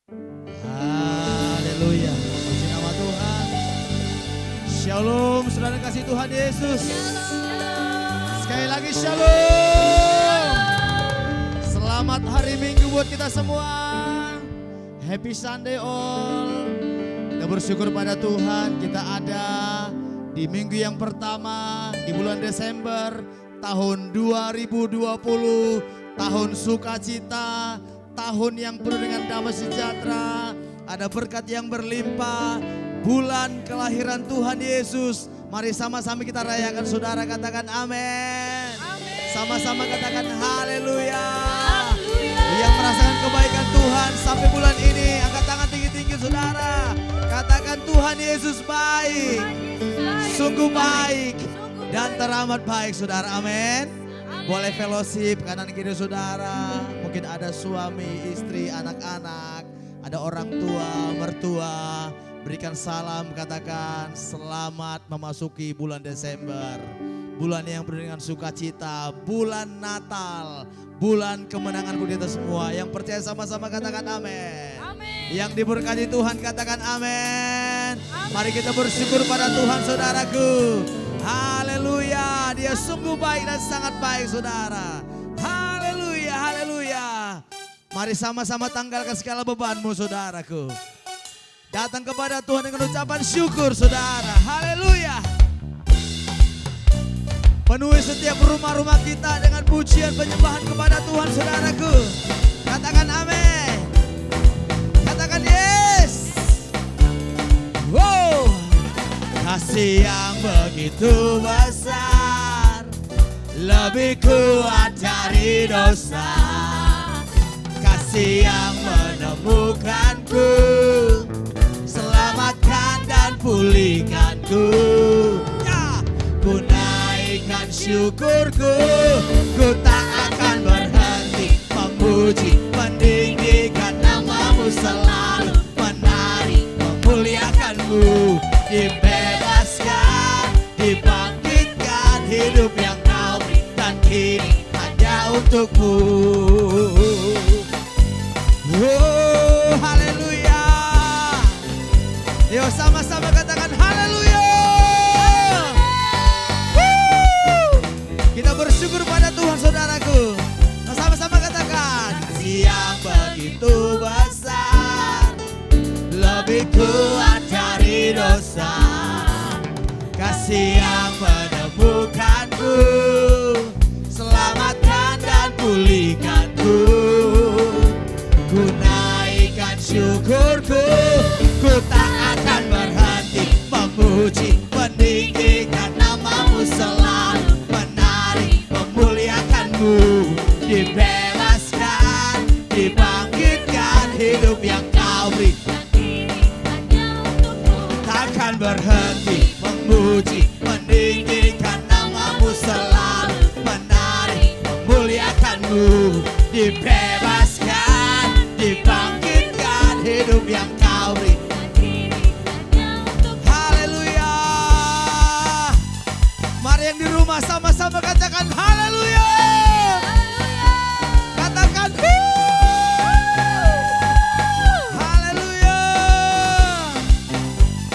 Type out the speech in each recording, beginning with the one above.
Haleluya. Puji nama Tuhan. Shalom, saudara kasih Tuhan Yesus. Sekali lagi shalom. Selamat hari Minggu buat kita semua. Happy Sunday all. Kita bersyukur pada Tuhan, kita ada di minggu yang pertama di bulan Desember tahun 2020. Tahun sukacita, tahun yang penuh dengan damai sejahtera, ada berkat yang berlimpah, bulan kelahiran Tuhan Yesus. Mari sama-sama kita rayakan, saudara, katakan amin. Sama-sama katakan haleluya. Yang merasakan kebaikan Tuhan sampai bulan ini, angkat tangan tinggi-tinggi, saudara. Katakan Tuhan Yesus baik, sungguh baik dan teramat baik, saudara, amin. Boleh fellowship kanan kiri saudara. Mungkin ada suami, istri, anak-anak, ada orang tua, mertua. Berikan salam, katakan selamat memasuki bulan Desember. Bulan yang penuh dengan sukacita, bulan Natal, bulan kemenangan buat kita semua. Yang percaya sama-sama katakan amin. Yang diberkati Tuhan katakan amin. Mari kita bersyukur pada Tuhan, saudaraku. Haleluya, dia sungguh baik dan sangat baik, saudara. Haleluya, haleluya. Mari sama-sama tanggalkan segala bebanmu, saudaraku. Datang kepada Tuhan dengan ucapan syukur, saudara. Haleluya. Penuhi setiap rumah-rumah kita dengan pujian penyembahan kepada Tuhan, saudaraku. Katakan amin. Katakan yes. Wow. Kasih yang begitu besar, lebih kuat dari dosa. Kasih yang menemukanku, selamatkan dan pulihkanku. Ya, ku naikkan syukurku, ku tak akan berhenti memuji, meninggikan namamu selalu, menari, memuliakanmu. Dibebaskan, dibangkitkan, hidup yang kau beri dan kini hanya untukmu. Oh, haleluya. Yuk sama-sama katakan haleluya. Kita bersyukur pada Tuhan, saudaraku. Sama-sama katakan kasih yang begitu besar, lebih kuat dari dosa. Kasih yang menemukanku, selamatkan dan pulihkanku. Ku naikkan syukurku, ku tak akan berhenti memuji, meninggikan namamu selalu, menari, memuliakanmu. Dibebaskan, dibangkitkan, hidup yang kau beri takkan berhenti memuji, meninggikan namamu selalu, menari, memuliakanmu. Dibebaskan, dibangkitkan, hidup yang kau beri. Haleluya. Mari yang di rumah sama-sama katakan haleluya. Katakan haleluya.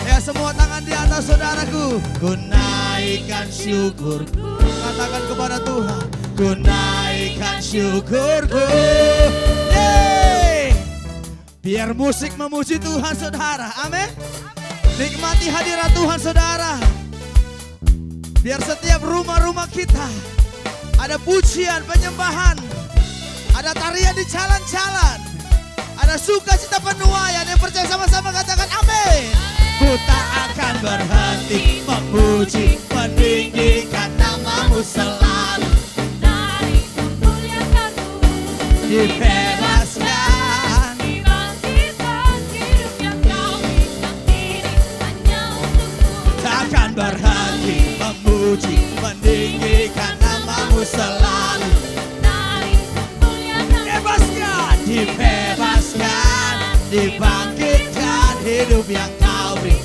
Ya, semua tangan di atas, saudaraku. Ku naikkan syukurku, katakan kepada Tuhan. Ku naikkan syukurku. Yeay. Biar musik memuji Tuhan, saudara. Amin. Nikmati hadirat Tuhan, saudara. Biar setiap rumah-rumah kita ada pujian, penyembahan, ada tarian di jalan-jalan, ada sukacita penuaian. Yang percaya sama-sama katakan amin. Ku tak akan berhenti memuji, meninggikan namamu selalu, menari, memuliakanmu. Dibebaskan, dibangkitkan, hidup yang kau berikan kini hanya untukmu. Takkan berhenti memuji, meninggikan namamu selalu, menari, memuliakanmu. Bebaskan, dibebaskan, dibangkitkan, hidup yang kau beri.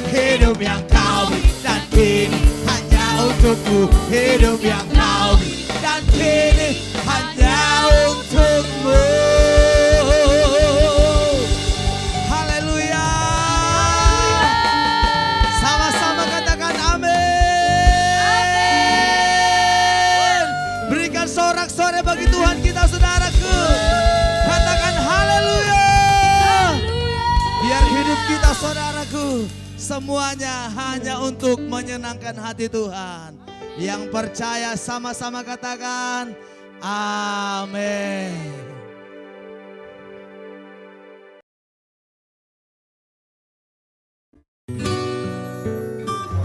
Hidup yang kau beri dan kini hanya untukmu. Hidup yang kau beri dan kini hanya untukmu. bagi Tuhan kita saudaraku. Katakan haleluya. Biar hidup kita saudaraku semuanya hanya untuk menyenangkan hati Tuhan. Yang percaya sama-sama katakan amin.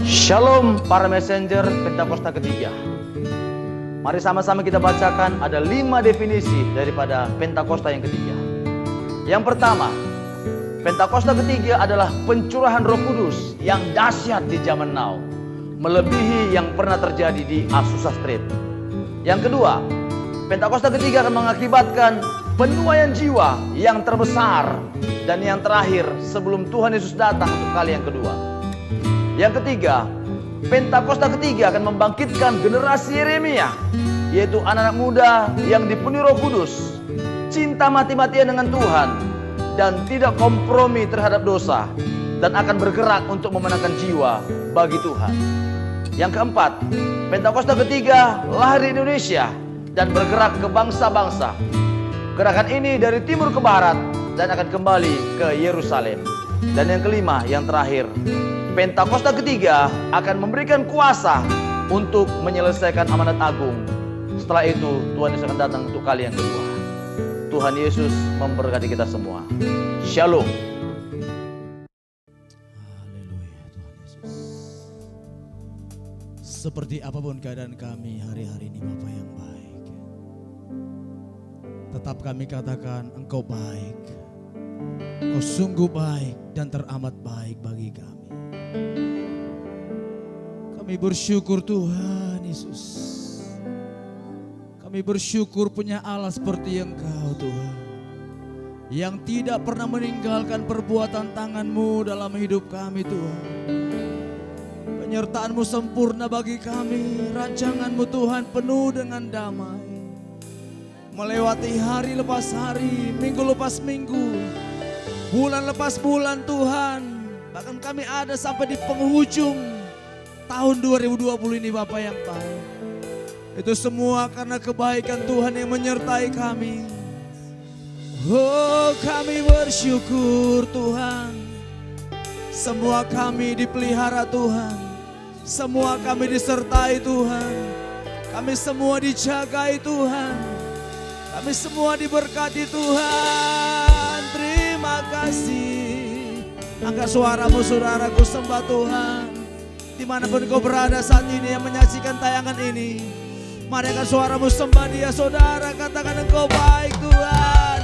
Shalom para messenger Pentakosta ketiga. Mari sama-sama kita bacakan ada 5 definisi daripada Pentakosta yang ketiga. Yang pertama, Pentakosta ketiga adalah pencurahan Roh Kudus yang dahsyat di zaman now, melebihi yang pernah terjadi di Azusa Street. Yang kedua, Pentakosta ketiga akan mengakibatkan penuaian jiwa yang terbesar dan yang terakhir sebelum Tuhan Yesus datang untuk kali yang kedua. Yang ketiga, Pentakosta ketiga akan membangkitkan generasi Yeremia, yaitu anak-anak muda yang dipenuhi Roh Kudus, cinta mati-matian dengan Tuhan, dan tidak kompromi terhadap dosa, dan akan bergerak untuk memenangkan jiwa bagi Tuhan. Yang keempat, Pentakosta ketiga lahir di Indonesia dan bergerak ke bangsa-bangsa. Gerakan ini dari timur ke barat dan akan kembali ke Yerusalem. Dan yang kelima, yang terakhir, Pentakosta ketiga akan memberikan kuasa untuk menyelesaikan amanat agung. Setelah itu Tuhan Yesus akan datang untuk kali yang kedua. Tuhan Yesus memberkati kita semua. Shalom. Haleluya Tuhan Yesus. Seperti apapun keadaan kami hari-hari ini Bapa yang baik, tetap kami katakan Engkau baik. Engkau sungguh baik dan teramat baik bagi kami. Kami bersyukur Tuhan Yesus. Kami bersyukur punya Allah seperti Engkau Tuhan, yang tidak pernah meninggalkan perbuatan tangan-Mu dalam hidup kami Tuhan. Penyertaan-Mu sempurna bagi kami. Rancangan-Mu Tuhan penuh dengan damai. Melewati hari lepas hari, minggu lepas minggu, bulan lepas bulan Tuhan. Bahkan kami ada sampai di penghujung tahun 2020 ini Bapa yang baik. Itu semua karena kebaikan Tuhan yang menyertai kami. Oh, kami bersyukur Tuhan. Semua kami dipelihara Tuhan. Semua kami disertai Tuhan. Kami semua dijagai Tuhan. Kami semua diberkati Tuhan. Terima kasih. Angkat suaramu saudaraku, sembah Tuhan. Dimanapun kau berada saat ini yang menyaksikan tayangan ini, mari angkat suaramu sembah Dia saudara. Katakan Engkau baik Tuhan.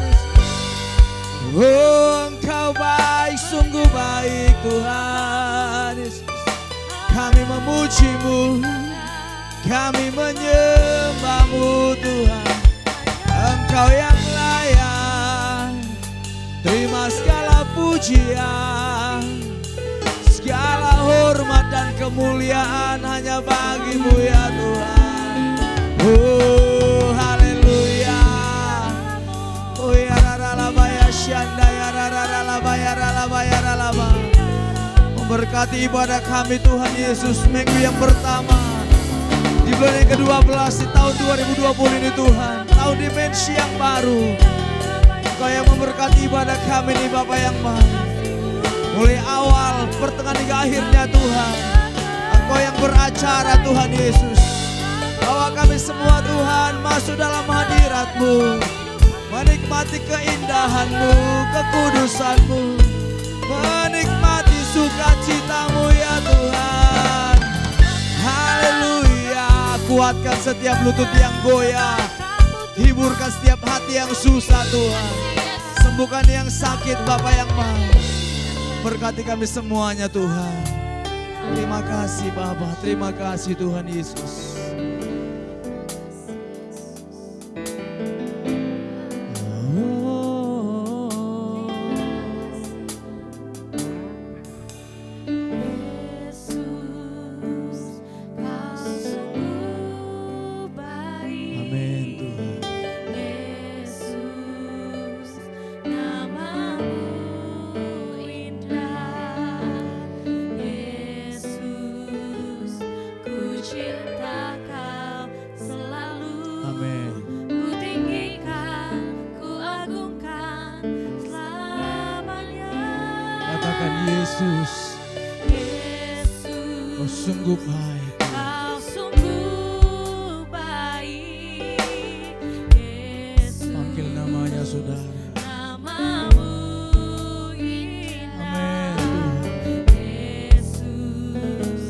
Oh, Engkau baik, sungguh baik Tuhan Yesus. Kami memuji-Mu, kami menyembah-Mu Tuhan. Engkau yang layak terima segala pujian, segala hormat dan kemuliaan hanya bagi-Mu ya Tuhan. Oh haleluya. Oh ya raralaba ya syanda ya raralaba ya raralaba ya raralaba. Memberkati ibadah kami Tuhan Yesus minggu yang pertama di bulan yang ke-12 di tahun 2020 ini Tuhan. Tahun dimensi yang baru. Engkau yang memberkati ibadah kami nih Bapa yang baik. Mulai awal, pertengahan hingga akhirnya Tuhan. Engkau yang beracara Tuhan Yesus. Bawa kami semua Tuhan masuk dalam hadirat-Mu. Menikmati keindahan-Mu, kekudusan-Mu. Menikmati sukacita-Mu ya Tuhan. Haleluya. Kuatkan setiap lutut yang goyah. Hiburkan setiap hati yang susah Tuhan. Sembuhkan yang sakit Bapa yang baik. Berkati kami semuanya Tuhan. Terima kasih Bapa, terima kasih Tuhan Yesus. Ku Yesus, Kau sungguh baik. Kau sungguh baik, Yesus. Panggil namanya saudara. Namamu indah, Amin. Yesus.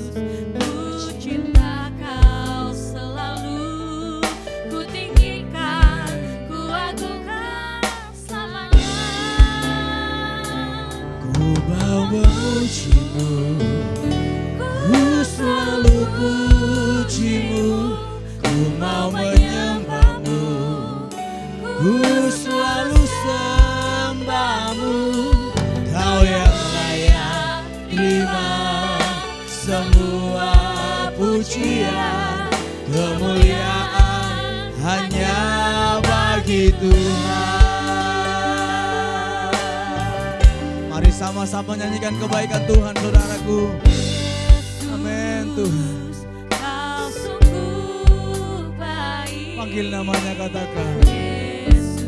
Ku cinta Kau selalu, ku tinggikan, ku agungkan selamanya. Ku mau memuji-Mu, ku selalu puji-Mu, ku mau menyembah-Mu, ku selalu sembah-Mu. Kau yang layak terima semua pujian, kemuliaan hanya bagi Tuhan. Mari sama-sama nyanyikan kebaikan Tuhan, saudaraku. Amin Tuhan. Kau sungguh baik, Panggil namanya, katakan. Yesus.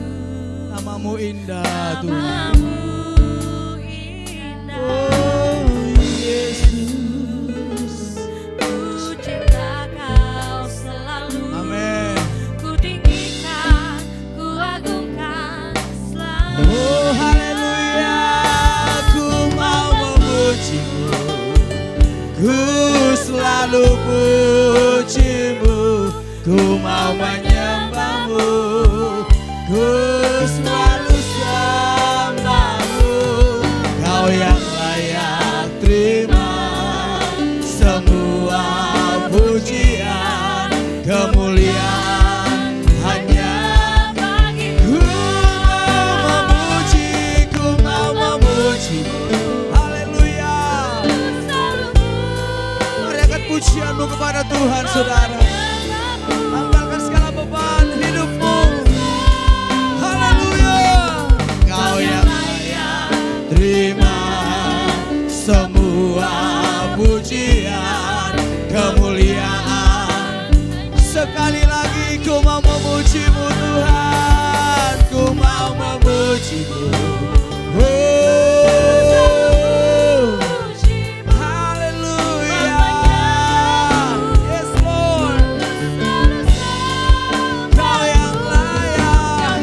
Namamu indah Tuhan. Namamu indah, Oh Yesus. ku cinta Kau selalu. Amin. Ku tinggikan, ku agungkan selalu. Oh haleluya. Ku mau memuji-Mu, ku selalu puji-Mu, ku mau menyembah-Mu, ku selalu sembah-Mu. Kau yang layak terima semua pujian, kemuliaan hanya Bagi ku mau memuji, ku mau memuji-Mu. Haleluya. selalu Mari angkat pujian-Mu kepada Tuhan, saudara. Tanggalkan segala beban hidupmu. Haleluya. Kau yang layak terima semua pujian, kemuliaan. Sekali lagi ku mau memuji-Mu Tuhan, ku mau memuji-Mu. Oh, haleluya. Yes Lord. Kau yang layak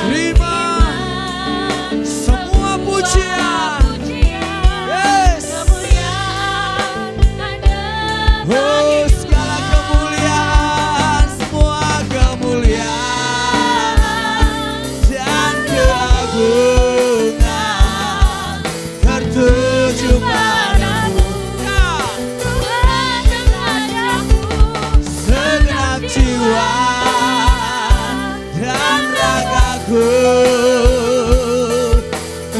terima semua pujian. Yes. Oh, segala kemuliaan, semua kemuliaan dan keagungan tertuju padamu. Ya, segenap jiwa dan ragaku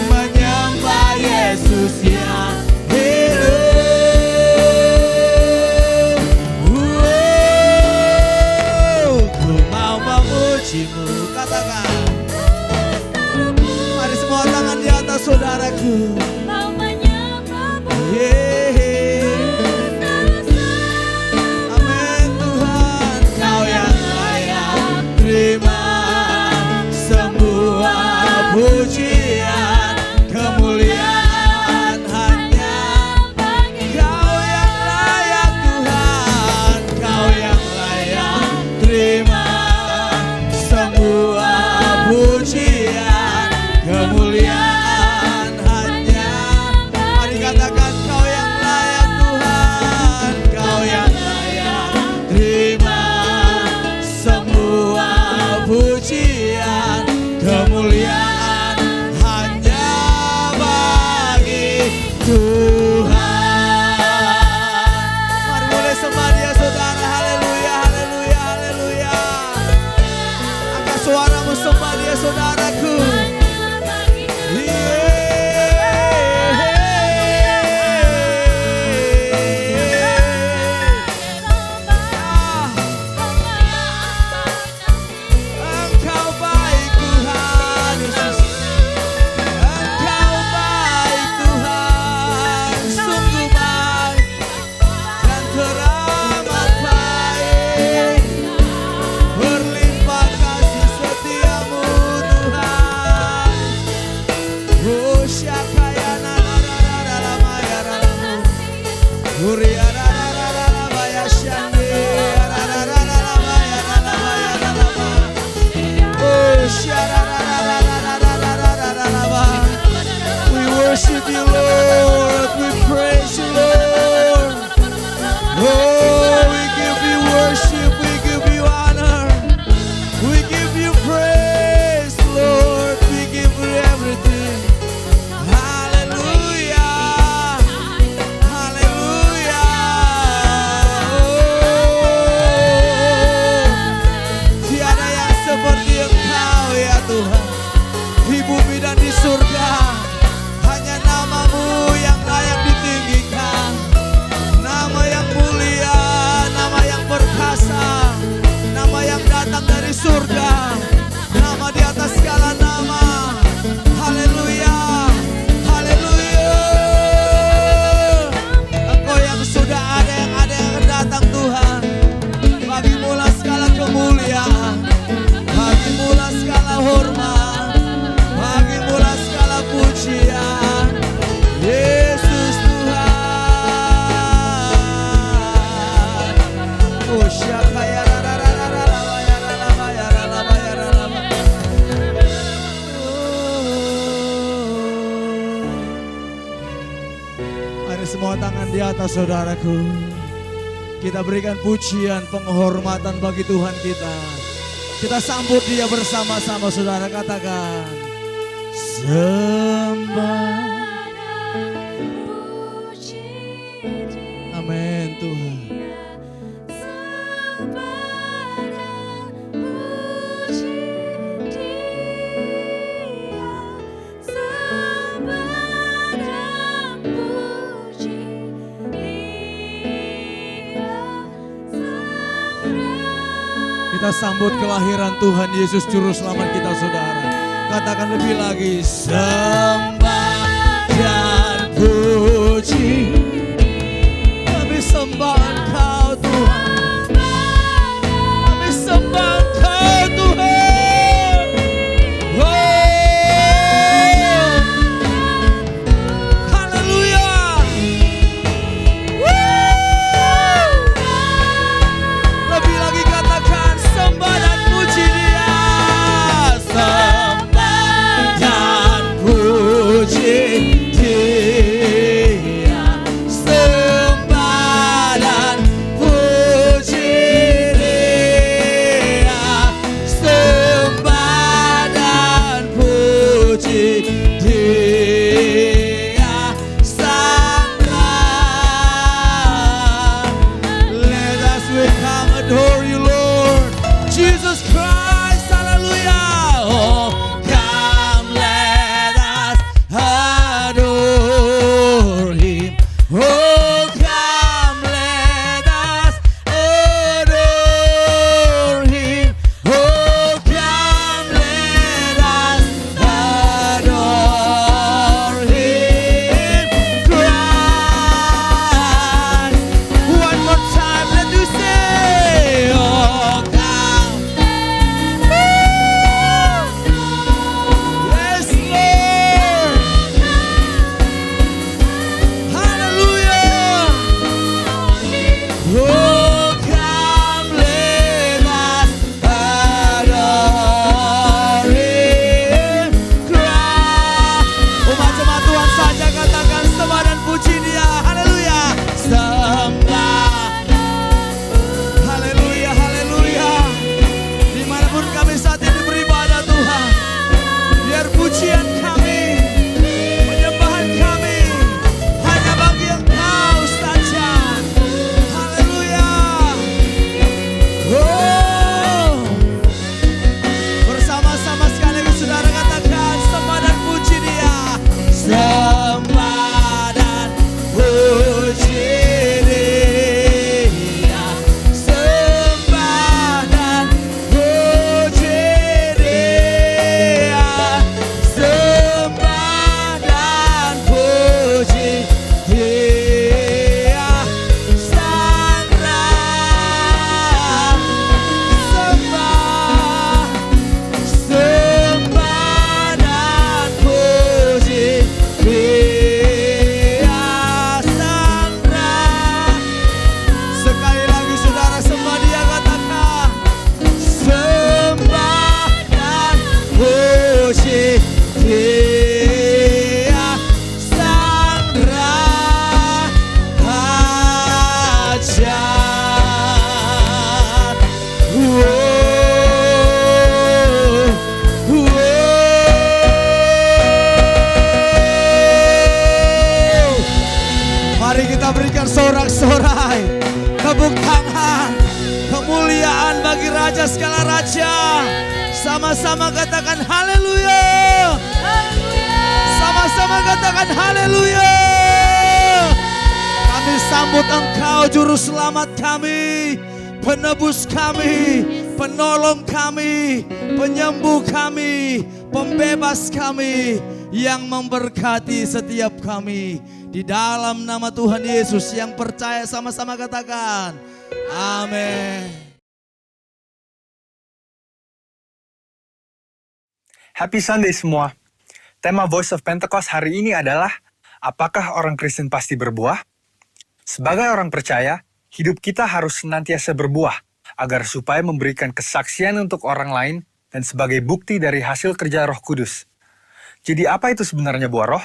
menyembah Yesus yang hidup. Ku mau memuji-Mu, katakan. Mari semua tangan di atas, saudaraku. Amin Tuhan. Kau yang layak terima semua pujian, kemuliaan hanya Kau yang layak Tuhan. Kau yang layak terima semua pujian, kemuliaan hanya Mari semua tangan di atas saudaraku. Kita berikan pujian, penghormatan bagi Tuhan kita. Kita sambut dia bersama-sama, saudara, katakan. Sembah. Amin Tuhan. Kita sambut kelahiran Tuhan Yesus Juru Selamat kita, saudara. Katakan lebih lagi. Sembah dan puji. Kami sembah Engkau Tuhan. Kami sembah Engkau Tuhan. Haleluya. Lebih lagi katakan sembah dan puji Dia. Sembah dan puji Dia. Sembah dan puji Dia. Sembah dan puji Dia. Sang Raya. Let us we come adore you, Lord Jesus Christ. Hallelujah. Oh, come let us adore Him. Oh, come let us adore Him. Oh, come let us adore Him. Christ. One more time, let you say, oh, come. Yes, Lord. Hallelujah. Oh, come let us adore Him. Christ. Umat jemaat Tuhan saja katakan sembah dan puji Dia. Haleluya. Sembah. Haleluya, haleluya. Dimanapun kami saat ini beribadah Tuhan, biar pujian kami, penyembahan kami hanya bagi Engkau saja. Haleluya. Oh, bersama-sama sekali lagi saudara katakan sembah dan puji Dia. Sembah dan puji Dia. Sembah dan puji Dia. Sembah dan puji Dia. Sang Raya. Sembah. Sembah dan puji Dia. Sang Raya. Sekali lagi saudara sembah Dia, katakan sembah dan puji Dia. Sang Raja. Mari kita berikan sorak-sorai, tepuk tangan, kemuliaan bagi Raja segala Raja. Sama-sama katakan haleluya. Sama-sama katakan haleluya. Kami sambut Engkau Juru Selamat kami, penebus kami, penolong kami, penyembuh kami, pembebas kami, yang memberkati setiap kami. Di dalam nama Tuhan Yesus, yang percaya sama-sama katakan amin. Happy Sunday semua. Tema Voice of Pentecost hari ini adalah, apakah orang Kristen pasti berbuah? Sebagai orang percaya, hidup kita harus senantiasa berbuah. agar supaya memberikan kesaksian untuk orang lain dan sebagai bukti dari hasil kerja Roh Kudus. Jadi apa itu sebenarnya buah roh?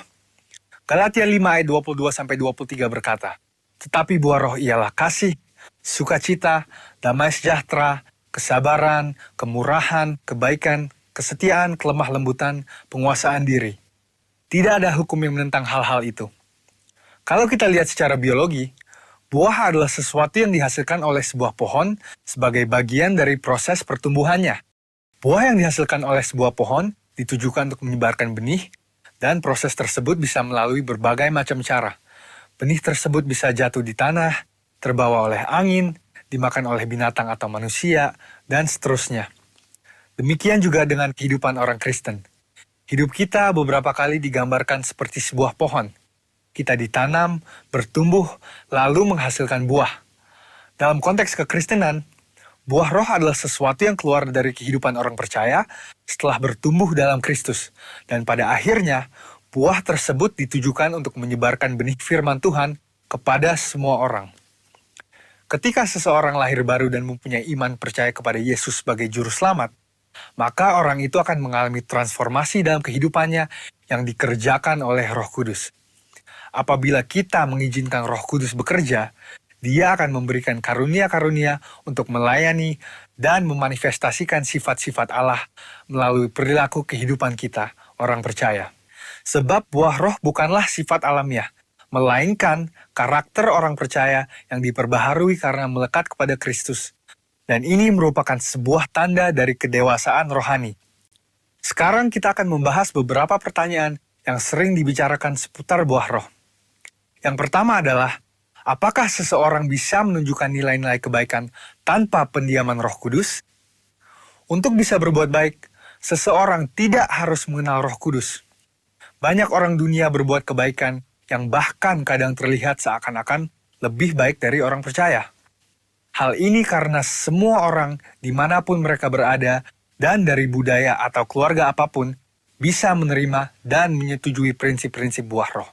Galatia 5 ayat 22-23 berkata, "Tetapi buah roh ialah kasih, sukacita, damai sejahtera, kesabaran, kemurahan, kebaikan, kesetiaan, kelemah lembutan, penguasaan diri." Tidak ada hukum yang menentang hal-hal itu. Kalau kita lihat secara biologi, buah adalah sesuatu yang dihasilkan oleh sebuah pohon sebagai bagian dari proses pertumbuhannya. Buah yang dihasilkan oleh sebuah pohon ditujukan untuk menyebarkan benih, dan proses tersebut bisa melalui berbagai macam cara. Benih tersebut bisa jatuh di tanah, terbawa oleh angin, dimakan oleh binatang atau manusia, dan seterusnya. Demikian juga dengan kehidupan orang Kristen. Hidup kita beberapa kali digambarkan seperti sebuah pohon. Kita ditanam, bertumbuh, lalu menghasilkan buah. Dalam konteks kekristenan, buah roh adalah sesuatu yang keluar dari kehidupan orang percaya setelah bertumbuh dalam Kristus. Dan pada akhirnya, buah tersebut ditujukan untuk menyebarkan benih firman Tuhan kepada semua orang. Ketika seseorang lahir baru dan mempunyai iman percaya kepada Yesus sebagai juru selamat, maka orang itu akan mengalami transformasi dalam kehidupannya yang dikerjakan oleh Roh Kudus. Apabila kita mengizinkan Roh Kudus bekerja, Dia akan memberikan karunia-karunia untuk melayani dan memanifestasikan sifat-sifat Allah melalui perilaku kehidupan kita, orang percaya. Sebab buah roh bukanlah sifat alamiah, melainkan karakter orang percaya yang diperbaharui karena melekat kepada Kristus. Dan ini merupakan sebuah tanda dari kedewasaan rohani. Sekarang kita akan membahas beberapa pertanyaan yang sering dibicarakan seputar buah roh. Yang pertama adalah, apakah seseorang bisa menunjukkan nilai-nilai kebaikan tanpa pendiaman Roh Kudus? Untuk bisa berbuat baik, seseorang tidak harus mengenal Roh Kudus. Banyak orang dunia berbuat kebaikan yang bahkan kadang terlihat seakan-akan lebih baik dari orang percaya. Hal ini karena semua orang dimanapun mereka berada dan dari budaya atau keluarga apapun bisa menerima dan menyetujui prinsip-prinsip buah roh.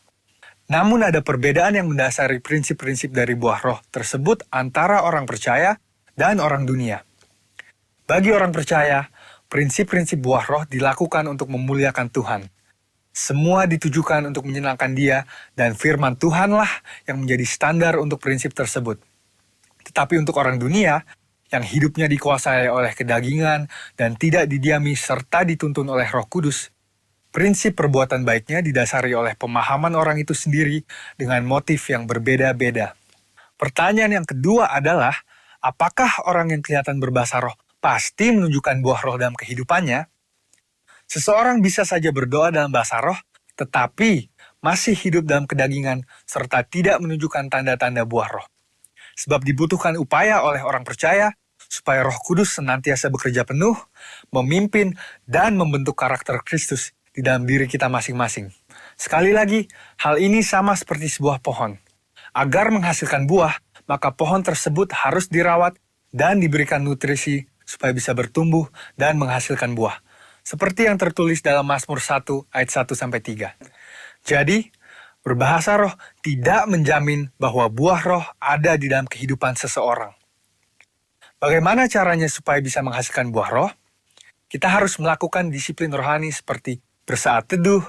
Namun ada perbedaan yang mendasari prinsip-prinsip dari buah roh tersebut antara orang percaya dan orang dunia. Bagi orang percaya, prinsip-prinsip buah roh dilakukan untuk memuliakan Tuhan. Semua ditujukan untuk menyenangkan Dia, dan firman Tuhanlah yang menjadi standar untuk prinsip tersebut. Tetapi untuk orang dunia, yang hidupnya dikuasai oleh kedagingan dan tidak didiami serta dituntun oleh Roh Kudus, prinsip perbuatan baiknya didasari oleh pemahaman orang itu sendiri dengan motif yang berbeda-beda. Pertanyaan yang kedua adalah, apakah orang yang kelihatan berbahasa roh pasti menunjukkan buah roh dalam kehidupannya? Seseorang bisa saja berdoa dalam bahasa roh, tetapi masih hidup dalam kedagingan serta tidak menunjukkan tanda-tanda buah roh. Sebab dibutuhkan upaya oleh orang percaya supaya Roh Kudus senantiasa bekerja penuh, memimpin, dan membentuk karakter Kristus di dalam diri kita masing-masing. Sekali lagi, hal ini sama seperti sebuah pohon. Agar menghasilkan buah, maka pohon tersebut harus dirawat dan diberikan nutrisi supaya bisa bertumbuh dan menghasilkan buah. Seperti yang tertulis dalam Mazmur 1 ayat 1-3. Jadi, berbahasa roh tidak menjamin bahwa buah roh ada di dalam kehidupan seseorang. Bagaimana caranya supaya bisa menghasilkan buah roh? Kita harus melakukan disiplin rohani seperti bersaat teduh,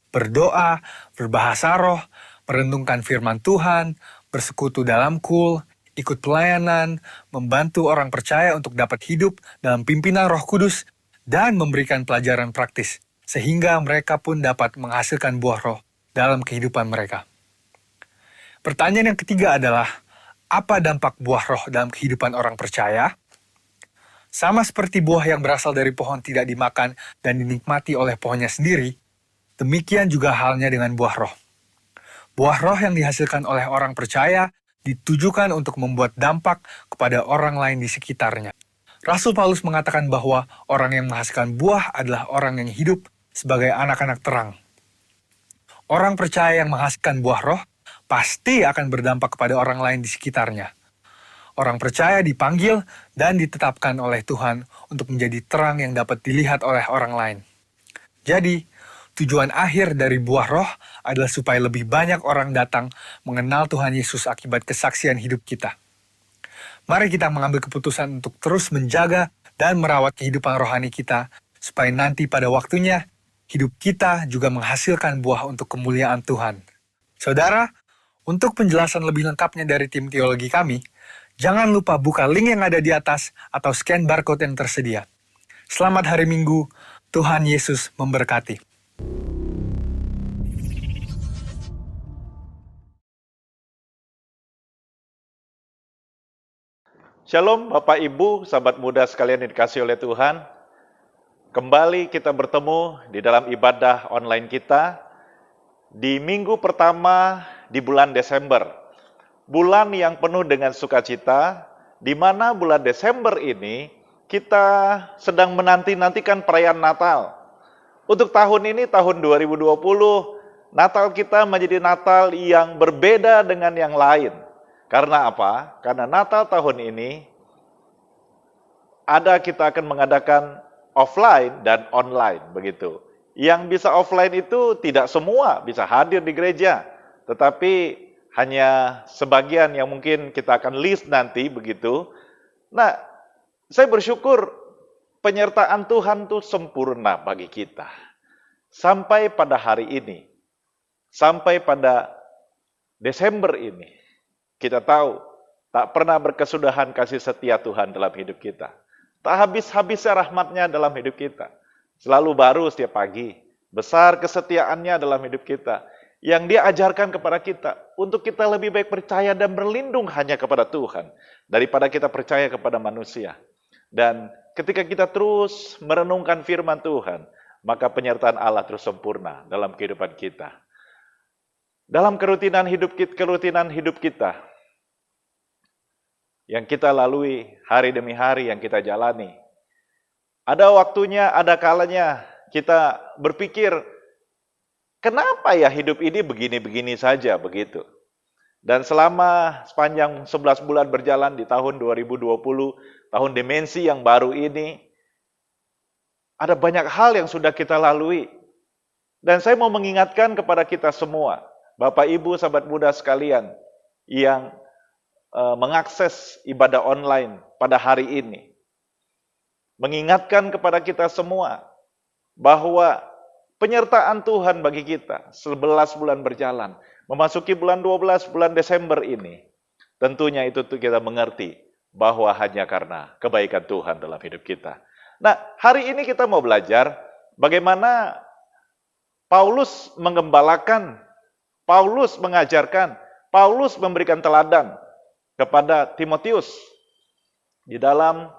berdoa, berbahasa roh, merenungkan firman Tuhan, bersekutu dalam kul, ikut pelayanan, membantu orang percaya untuk dapat hidup dalam pimpinan Roh Kudus, dan memberikan pelajaran praktis, sehingga mereka pun dapat menghasilkan buah roh dalam kehidupan mereka. Pertanyaan yang ketiga adalah, apa dampak buah roh dalam kehidupan orang percaya? Sama seperti buah yang berasal dari pohon tidak dimakan dan dinikmati oleh pohonnya sendiri, demikian juga halnya dengan buah roh. Buah roh yang dihasilkan oleh orang percaya ditujukan untuk membuat dampak kepada orang lain di sekitarnya. Rasul Paulus mengatakan bahwa orang yang menghasilkan buah adalah orang yang hidup sebagai anak-anak terang. Orang percaya yang menghasilkan buah roh pasti akan berdampak kepada orang lain di sekitarnya. Orang percaya dipanggil dan ditetapkan oleh Tuhan untuk menjadi terang yang dapat dilihat oleh orang lain. Jadi, tujuan akhir dari buah roh adalah supaya lebih banyak orang datang mengenal Tuhan Yesus akibat kesaksian hidup kita. Mari kita mengambil keputusan untuk terus menjaga dan merawat kehidupan rohani kita, supaya nanti pada waktunya, hidup kita juga menghasilkan buah untuk kemuliaan Tuhan. Saudara, untuk penjelasan lebih lengkapnya dari tim teologi kami, jangan lupa buka link yang ada di atas atau scan barcode yang tersedia. Selamat hari Minggu, Tuhan Yesus memberkati. Shalom Bapak Ibu, sahabat muda sekalian yang dikasihi oleh Tuhan. Kembali kita bertemu di dalam ibadah online kita di minggu pertama di bulan Desember. Bulan yang penuh dengan sukacita, di mana bulan Desember ini kita sedang menanti-nantikan perayaan Natal. Untuk tahun ini, tahun 2020, Natal kita menjadi Natal yang berbeda dengan yang lain. Karena apa? Karena Natal tahun ini kita akan mengadakan offline dan online begitu. Yang bisa offline itu tidak semua bisa hadir di gereja, tetapi hanya sebagian yang mungkin kita akan list nanti begitu. Nah, saya bersyukur penyertaan Tuhan itu sempurna bagi kita. Sampai pada hari ini, sampai pada Desember ini, kita tahu, tak pernah berkesudahan kasih setia Tuhan dalam hidup kita. Tak habis-habisnya rahmat-Nya dalam hidup kita. Selalu baru setiap pagi. Besar kesetiaannya dalam hidup kita. Yang Dia ajarkan kepada kita. Untuk kita lebih baik percaya dan berlindung hanya kepada Tuhan. Daripada kita percaya kepada manusia. Dan ketika kita terus merenungkan firman Tuhan, maka penyertaan Allah terus sempurna dalam kehidupan kita. Dalam kerutinan hidup kita, yang kita lalui hari demi hari yang kita jalani. Ada waktunya, ada kalanya kita berpikir, kenapa ya hidup ini begini-begini saja begitu. Dan selama sepanjang 11 bulan berjalan di tahun 2020, tahun dimensi yang baru ini, ada banyak hal yang sudah kita lalui. Dan saya mau mengingatkan kepada kita semua, Bapak, Ibu, sahabat muda sekalian yang mengakses ibadah online pada hari ini. Mengingatkan kepada kita semua bahwa penyertaan Tuhan bagi kita 11 bulan berjalan, memasuki bulan 12, bulan Desember ini, tentunya itu kita mengerti bahwa hanya karena kebaikan Tuhan dalam hidup kita. Nah, hari ini kita mau belajar bagaimana Paulus menggembalakan, Paulus mengajarkan, Paulus memberikan teladan kepada Timotius. Di dalam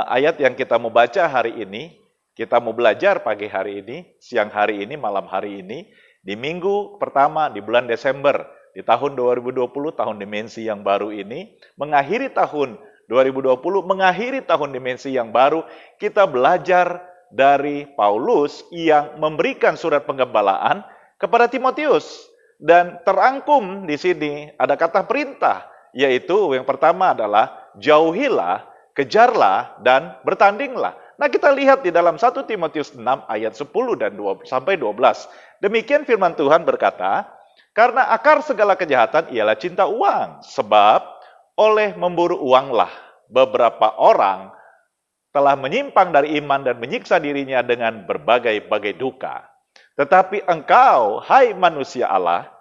ayat yang kita mau baca hari ini, kita mau belajar pagi hari ini, siang hari ini, malam hari ini, di minggu pertama di bulan Desember, di tahun 2020, tahun dimensi yang baru ini, mengakhiri tahun 2020, mengakhiri tahun dimensi yang baru, kita belajar dari Paulus yang memberikan surat penggembalaan kepada Timotius. Dan terangkum di sini ada kata perintah, yaitu yang pertama adalah jauhilah, kejarlah, dan bertandinglah. Nah, kita lihat di dalam 1 Timotius 6 ayat 10 dan 12. Demikian firman Tuhan berkata, karena akar segala kejahatan ialah cinta uang, sebab oleh memburu uanglah beberapa orang telah menyimpang dari iman dan menyiksa dirinya dengan berbagai-bagai duka. Tetapi engkau, hai manusia Allah,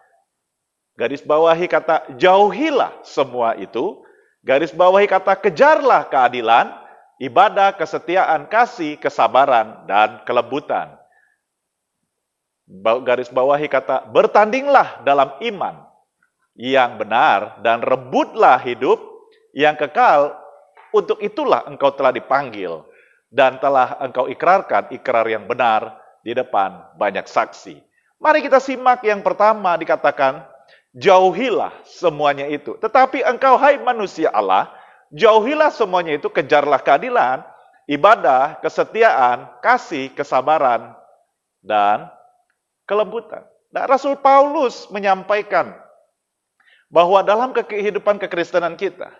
garis bawahi kata jauhilah semua itu, garis bawahi kata kejarlah keadilan, ibadah, kesetiaan, kasih, kesabaran, dan kelembutan. Garis bawahi kata bertandinglah dalam iman yang benar dan rebutlah hidup yang kekal, untuk itulah engkau telah dipanggil dan telah engkau ikrarkan ikrar yang benar di depan banyak saksi. Mari kita simak yang pertama dikatakan, jauhilah semuanya itu. Tetapi engkau hai manusia Allah, jauhilah semuanya itu, kejarlah keadilan, ibadah, kesetiaan, kasih, kesabaran, dan kelembutan. Nah, Rasul Paulus menyampaikan bahwa dalam kehidupan kekristenan kita,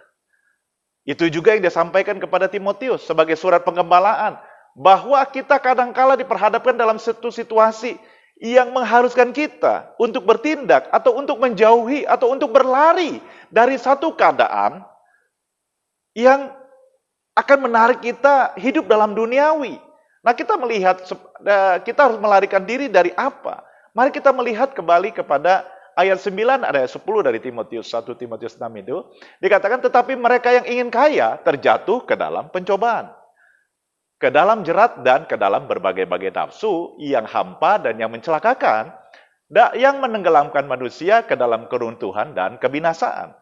itu juga yang disampaikan kepada Timotius sebagai surat penggembalaan, bahwa kita kadangkala diperhadapkan dalam satu situasi yang mengharuskan kita untuk bertindak atau untuk menjauhi atau untuk berlari dari satu keadaan yang akan menarik kita hidup dalam duniawi. Nah, kita melihat, kita harus melarikan diri dari apa? Mari kita melihat kembali kepada ayat 9, ayat 10 dari Timotius 1 Timotius 6 itu. Dikatakan, tetapi mereka yang ingin kaya terjatuh ke dalam pencobaan, ke dalam jerat dan ke dalam berbagai-bagai nafsu yang hampa dan yang mencelakakan, yang menenggelamkan manusia ke dalam keruntuhan dan kebinasaan.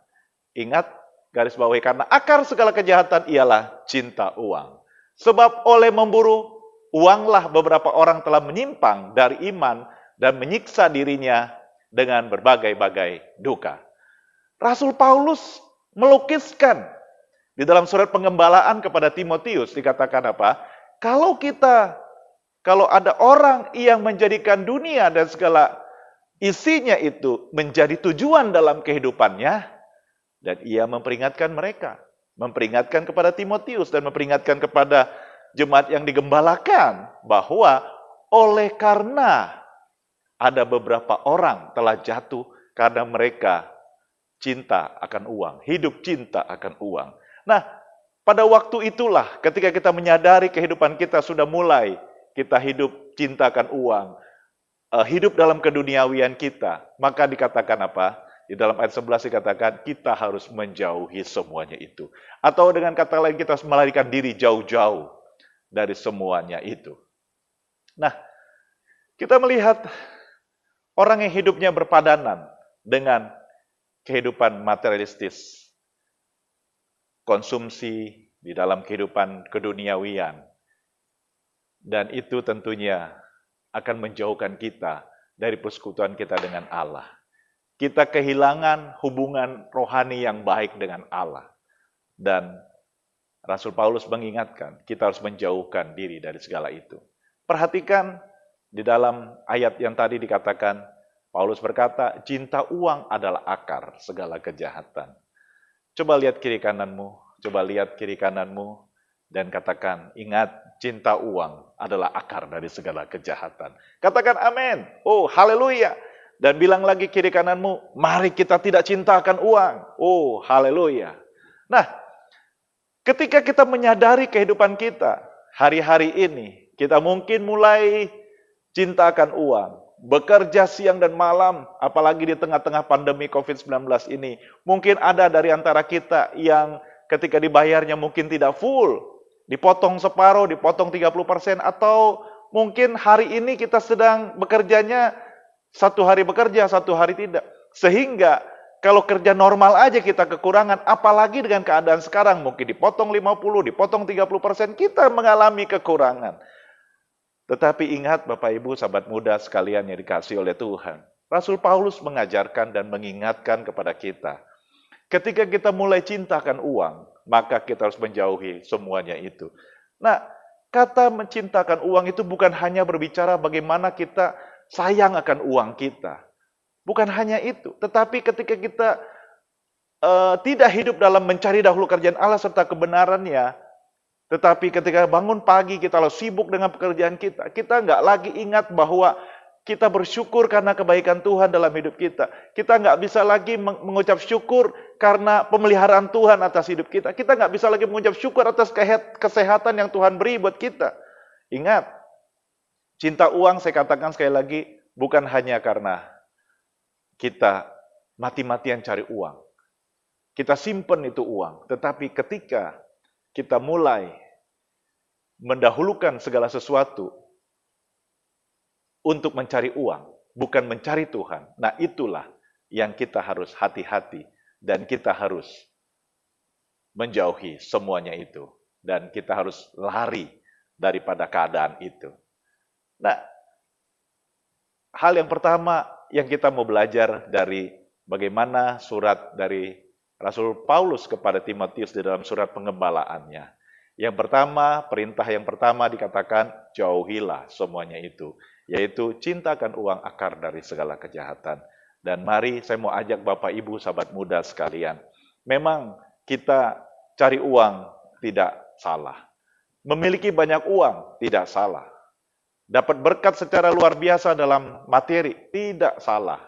Ingat, garis bawahi, karena akar segala kejahatan ialah cinta uang. Sebab oleh memburu uanglah beberapa orang telah menyimpang dari iman dan menyiksa dirinya dengan berbagai-bagai duka. Rasul Paulus melukiskan di dalam surat penggembalaan kepada Timotius, dikatakan apa? Kalau ada orang yang menjadikan dunia dan segala isinya itu menjadi tujuan dalam kehidupannya, dan ia memperingatkan mereka, memperingatkan kepada Timotius dan memperingatkan kepada jemaat yang digembalakan bahwa oleh karena ada beberapa orang telah jatuh karena mereka cinta akan uang, hidup cinta akan uang. Nah, pada waktu itulah ketika kita menyadari kehidupan kita sudah mulai kita hidup cinta akan uang, hidup dalam keduniawian kita, maka dikatakan apa? Di dalam ayat 11 dikatakan kita harus menjauhi semuanya itu. Atau dengan kata lain kita harus melarikan diri jauh-jauh dari semuanya itu. Nah, kita melihat orang yang hidupnya berpadanan dengan kehidupan materialistis, konsumsi di dalam kehidupan keduniawian, dan itu tentunya akan menjauhkan kita dari persekutuan kita dengan Allah. Kita kehilangan hubungan rohani yang baik dengan Allah. Dan Rasul Paulus mengingatkan, kita harus menjauhkan diri dari segala itu. Perhatikan di dalam ayat yang tadi dikatakan, Paulus berkata, cinta uang adalah akar segala kejahatan. Coba lihat kiri kananmu, dan katakan, ingat, cinta uang adalah akar dari segala kejahatan. Katakan amin. Oh, haleluya. Dan bilang lagi kiri kananmu, mari kita tidak cintakan uang. Oh, haleluya. Nah, ketika kita menyadari kehidupan kita, hari-hari ini, kita mungkin mulai cintakan uang. Bekerja siang dan malam, apalagi di tengah-tengah pandemi COVID-19 ini. Mungkin ada dari antara kita yang ketika dibayarnya mungkin tidak full. Dipotong separuh, dipotong 30%, atau mungkin hari ini kita sedang bekerjanya, satu hari bekerja, satu hari tidak. Sehingga kalau kerja normal aja kita kekurangan, apalagi dengan keadaan sekarang, mungkin dipotong 50, dipotong 30%, kita mengalami kekurangan. Tetapi ingat Bapak Ibu, sahabat muda sekalian yang dikasihi oleh Tuhan, Rasul Paulus mengajarkan dan mengingatkan kepada kita, ketika kita mulai cintakan uang, maka kita harus menjauhi semuanya itu. Nah, kata mencintakan uang itu bukan hanya berbicara bagaimana kita sayang akan uang kita. Bukan hanya itu, tetapi ketika kita tidak hidup dalam mencari dahulu kerjaan Allah serta kebenarannya, tetapi ketika bangun pagi kita lalu sibuk dengan pekerjaan kita, kita nggak lagi ingat bahwa kita bersyukur karena kebaikan Tuhan dalam hidup kita. Kita nggak bisa lagi mengucap syukur karena pemeliharaan Tuhan atas hidup kita. Kita nggak bisa lagi mengucap syukur atas kesehatan yang Tuhan beri buat kita. Ingat, cinta uang saya katakan sekali lagi, bukan hanya karena kita mati-matian cari uang. Kita simpen itu uang. Tetapi ketika kita mulai mendahulukan segala sesuatu untuk mencari uang, bukan mencari Tuhan. Nah, itulah yang kita harus hati-hati dan kita harus menjauhi semuanya itu. Dan kita harus lari daripada keadaan itu. Nah, hal yang pertama yang kita mau belajar dari bagaimana surat dari Rasul Paulus kepada Timotius di dalam surat pengembalaannya. Yang pertama, perintah yang pertama dikatakan, jauhilah semuanya itu. Yaitu cintakan uang akar dari segala kejahatan. Dan mari saya mau ajak Bapak Ibu sahabat muda sekalian. Memang kita cari uang tidak salah. Memiliki banyak uang tidak salah. Dapat berkat secara luar biasa dalam materi tidak salah.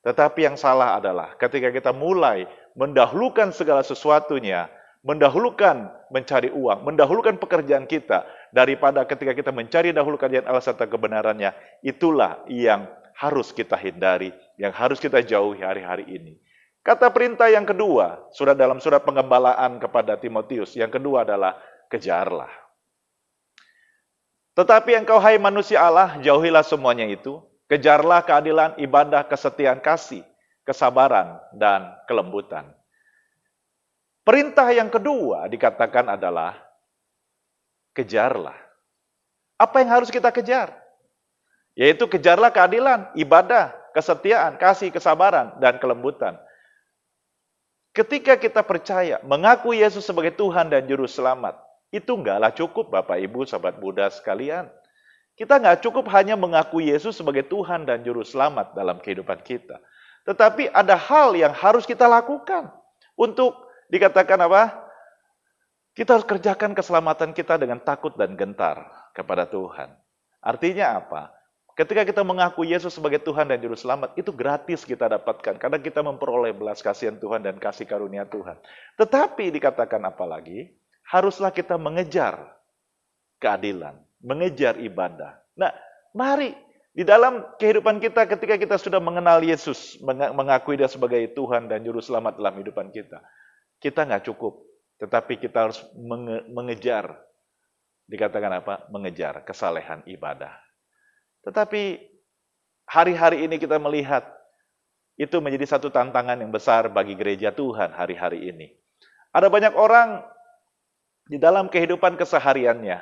Tetapi yang salah adalah ketika kita mulai mendahulukan segala sesuatunya mendahulukan mencari uang, mendahulukan pekerjaan kita, daripada ketika kita mencari dahulu kerajaan Allah serta kebenarannya, itulah yang harus kita hindari, yang harus kita jauhi hari-hari ini. Kata perintah yang kedua, dalam surat pengembalaan kepada Timotius, yang kedua adalah kejarlah. Tetapi engkau hai manusia Allah, jauhilah semuanya itu, kejarlah keadilan, ibadah, kesetiaan, kasih, kesabaran, dan kelembutan. Perintah yang kedua dikatakan adalah kejarlah. Apa yang harus kita kejar? Yaitu kejarlah keadilan, ibadah, kesetiaan, kasih, kesabaran, dan kelembutan. Ketika kita percaya, mengaku Yesus sebagai Tuhan dan Juru Selamat, itu enggaklah cukup Bapak Ibu, Sahabat Buddha sekalian. Kita enggak cukup hanya mengaku Yesus sebagai Tuhan dan Juru Selamat dalam kehidupan kita. Tetapi ada hal yang harus kita lakukan untuk dikatakan apa? Kita harus kerjakan keselamatan kita dengan takut dan gentar kepada Tuhan. Artinya apa? Ketika kita mengaku Yesus sebagai Tuhan dan Juru Selamat, itu gratis kita dapatkan. Karena kita memperoleh belas kasihan Tuhan dan kasih karunia Tuhan. Tetapi dikatakan apa lagi? Haruslah kita mengejar keadilan, mengejar ibadah. Nah, mari di dalam kehidupan kita ketika kita sudah mengenal Yesus, mengakui Dia sebagai Tuhan dan Juru Selamat dalam kehidupan kita. Kita nggak cukup, tetapi kita harus mengejar, dikatakan apa? Mengejar kesalehan ibadah. Tetapi hari-hari ini kita melihat itu menjadi satu tantangan yang besar bagi gereja Tuhan hari-hari ini. Ada banyak orang di dalam kehidupan kesehariannya,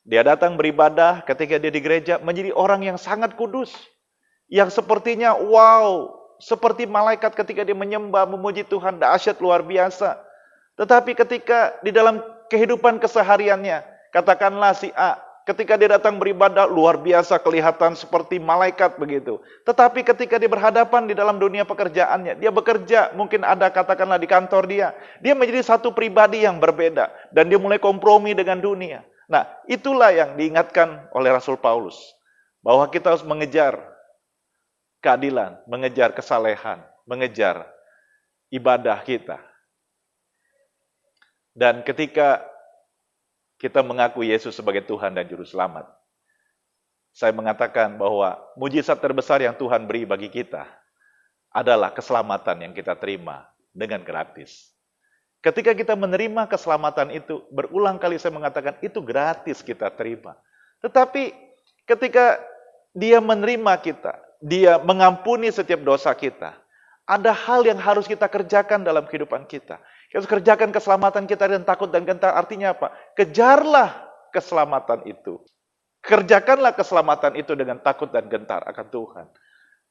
dia datang beribadah ketika dia di gereja menjadi orang yang sangat kudus, yang sepertinya wow, seperti malaikat ketika dia menyembah, memuji Tuhan, dahsyat luar biasa. Tetapi ketika di dalam kehidupan kesehariannya, katakanlah si A, ketika dia datang beribadah, luar biasa kelihatan seperti malaikat begitu. Tetapi ketika dia berhadapan di dalam dunia pekerjaannya, dia bekerja, mungkin ada katakanlah di kantor dia menjadi satu pribadi yang berbeda. Dan dia mulai kompromi dengan dunia. Nah, itulah yang diingatkan oleh Rasul Paulus. Bahwa kita harus mengejar keadilan, mengejar kesalehan, mengejar ibadah kita. Dan ketika kita mengaku Yesus sebagai Tuhan dan Juru Selamat, saya mengatakan bahwa mujizat terbesar yang Tuhan beri bagi kita adalah keselamatan yang kita terima dengan gratis. Ketika kita menerima keselamatan itu, berulang kali saya mengatakan itu gratis kita terima. Tetapi ketika Dia menerima kita, Dia mengampuni setiap dosa kita, ada hal yang harus kita kerjakan dalam kehidupan kita. Kita harus kerjakan keselamatan kita dengan takut dan gentar. Artinya apa? Kejarlah keselamatan itu. Kerjakanlah keselamatan itu dengan takut dan gentar akan Tuhan.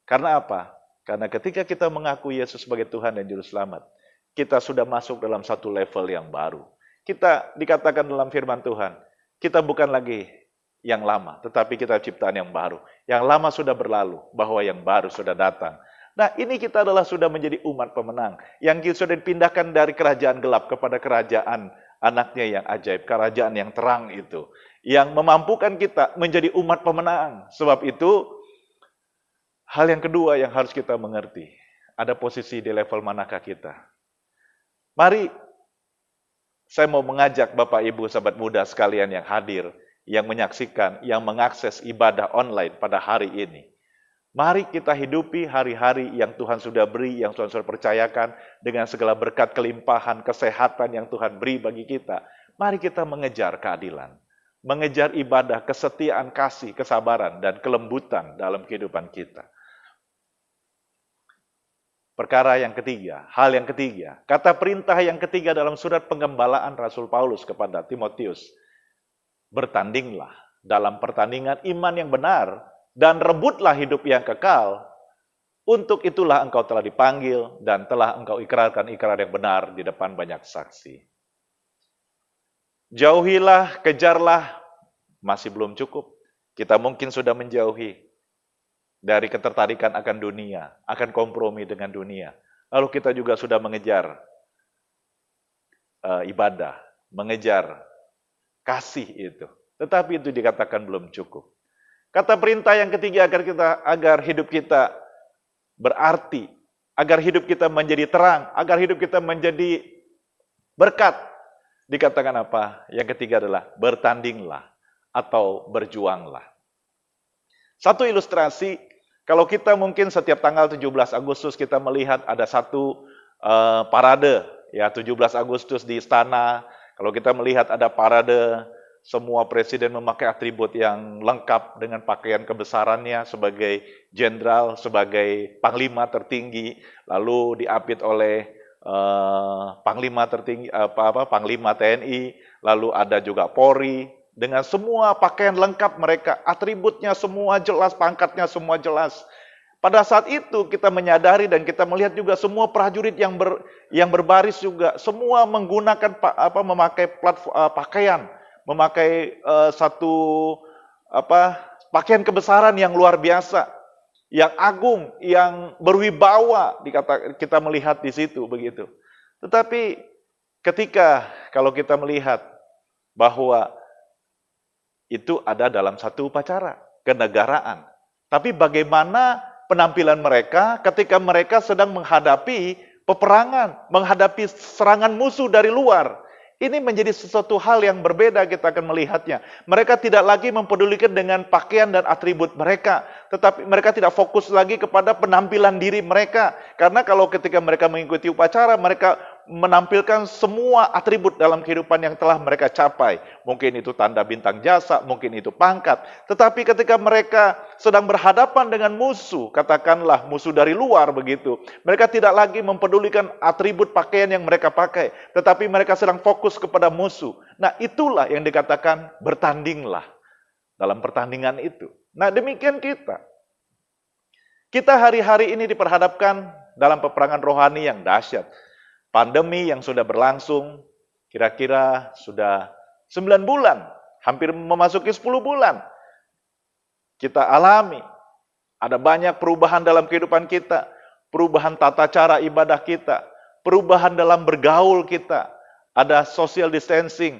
Karena apa? Karena ketika kita mengaku Yesus sebagai Tuhan dan Juru Selamat, kita sudah masuk dalam satu level yang baru. Kita dikatakan dalam firman Tuhan, kita bukan lagi yang lama, tetapi kita ciptaan yang baru. Yang lama sudah berlalu, bahwa yang baru sudah datang. Nah, ini kita adalah sudah menjadi umat pemenang. Yang sudah dipindahkan dari kerajaan gelap kepada kerajaan anaknya yang ajaib. Kerajaan yang terang itu. Yang memampukan kita menjadi umat pemenang. Sebab itu, hal yang kedua yang harus kita mengerti. Ada posisi di level manakah kita. Mari, saya mau mengajak Bapak Ibu Sahabat Muda sekalian yang hadir, yang menyaksikan, yang mengakses ibadah online pada hari ini. Mari kita hidupi hari-hari yang Tuhan sudah beri, yang Tuhan sudah percayakan dengan segala berkat kelimpahan, kesehatan yang Tuhan beri bagi kita. Mari kita mengejar keadilan, mengejar ibadah, kesetiaan, kasih, kesabaran, dan kelembutan dalam kehidupan kita. Perkara yang ketiga, hal yang ketiga, kata perintah yang ketiga dalam surat penggembalaan Rasul Paulus kepada Timotius, bertandinglah dalam pertandingan iman yang benar, dan rebutlah hidup yang kekal. Untuk itulah engkau telah dipanggil dan telah engkau ikrarkan ikrar yang benar di depan banyak saksi. Jauhilah, kejarlah, masih belum cukup. Kita mungkin sudah menjauhi dari ketertarikan akan dunia, akan kompromi dengan dunia. Lalu kita juga sudah mengejar ibadah, mengejar kasih itu. Tetapi itu dikatakan belum cukup. Kata perintah yang ketiga agar hidup kita berarti, agar hidup kita menjadi terang, agar hidup kita menjadi berkat, dikatakan apa? Yang ketiga adalah bertandinglah atau berjuanglah. Satu ilustrasi, kalau kita mungkin setiap tanggal 17 Agustus kita melihat ada satu parade, ya 17 Agustus di istana. Kalau kita melihat ada parade, semua presiden memakai atribut yang lengkap dengan pakaian kebesarannya sebagai jenderal, sebagai panglima tertinggi, lalu diapit oleh panglima tertinggi, panglima TNI, lalu ada juga Polri, dengan semua pakaian lengkap mereka, atributnya semua jelas, pangkatnya semua jelas. Pada saat itu kita menyadari dan kita melihat juga semua prajurit yang berbaris juga, semua menggunakan memakai pakaian, memakai satu pakaian kebesaran yang luar biasa, yang agung, yang berwibawa, kita melihat di situ begitu. Tetapi ketika kalau kita melihat bahwa itu ada dalam satu upacara kenegaraan, tapi bagaimana penampilan mereka ketika mereka sedang menghadapi peperangan, menghadapi serangan musuh dari luar? Ini menjadi sesuatu hal yang berbeda, kita akan melihatnya. Mereka tidak lagi mempedulikan dengan pakaian dan atribut mereka, tetapi mereka tidak fokus lagi kepada penampilan diri mereka. Karena kalau ketika mereka mengikuti upacara, mereka menampilkan semua atribut dalam kehidupan yang telah mereka capai. Mungkin itu tanda bintang jasa, mungkin itu pangkat. Tetapi ketika mereka sedang berhadapan dengan musuh, katakanlah musuh dari luar begitu, mereka tidak lagi mempedulikan atribut pakaian yang mereka pakai, tetapi mereka sedang fokus kepada musuh. Nah, itulah yang dikatakan bertandinglah dalam pertandingan itu. Nah, demikian kita. Kita hari-hari ini diperhadapkan dalam peperangan rohani yang dahsyat. Pandemi yang sudah berlangsung, kira-kira sudah 9 bulan, hampir memasuki 10 bulan. Kita alami, ada banyak perubahan dalam kehidupan kita, perubahan tata cara ibadah kita, perubahan dalam bergaul kita, ada social distancing,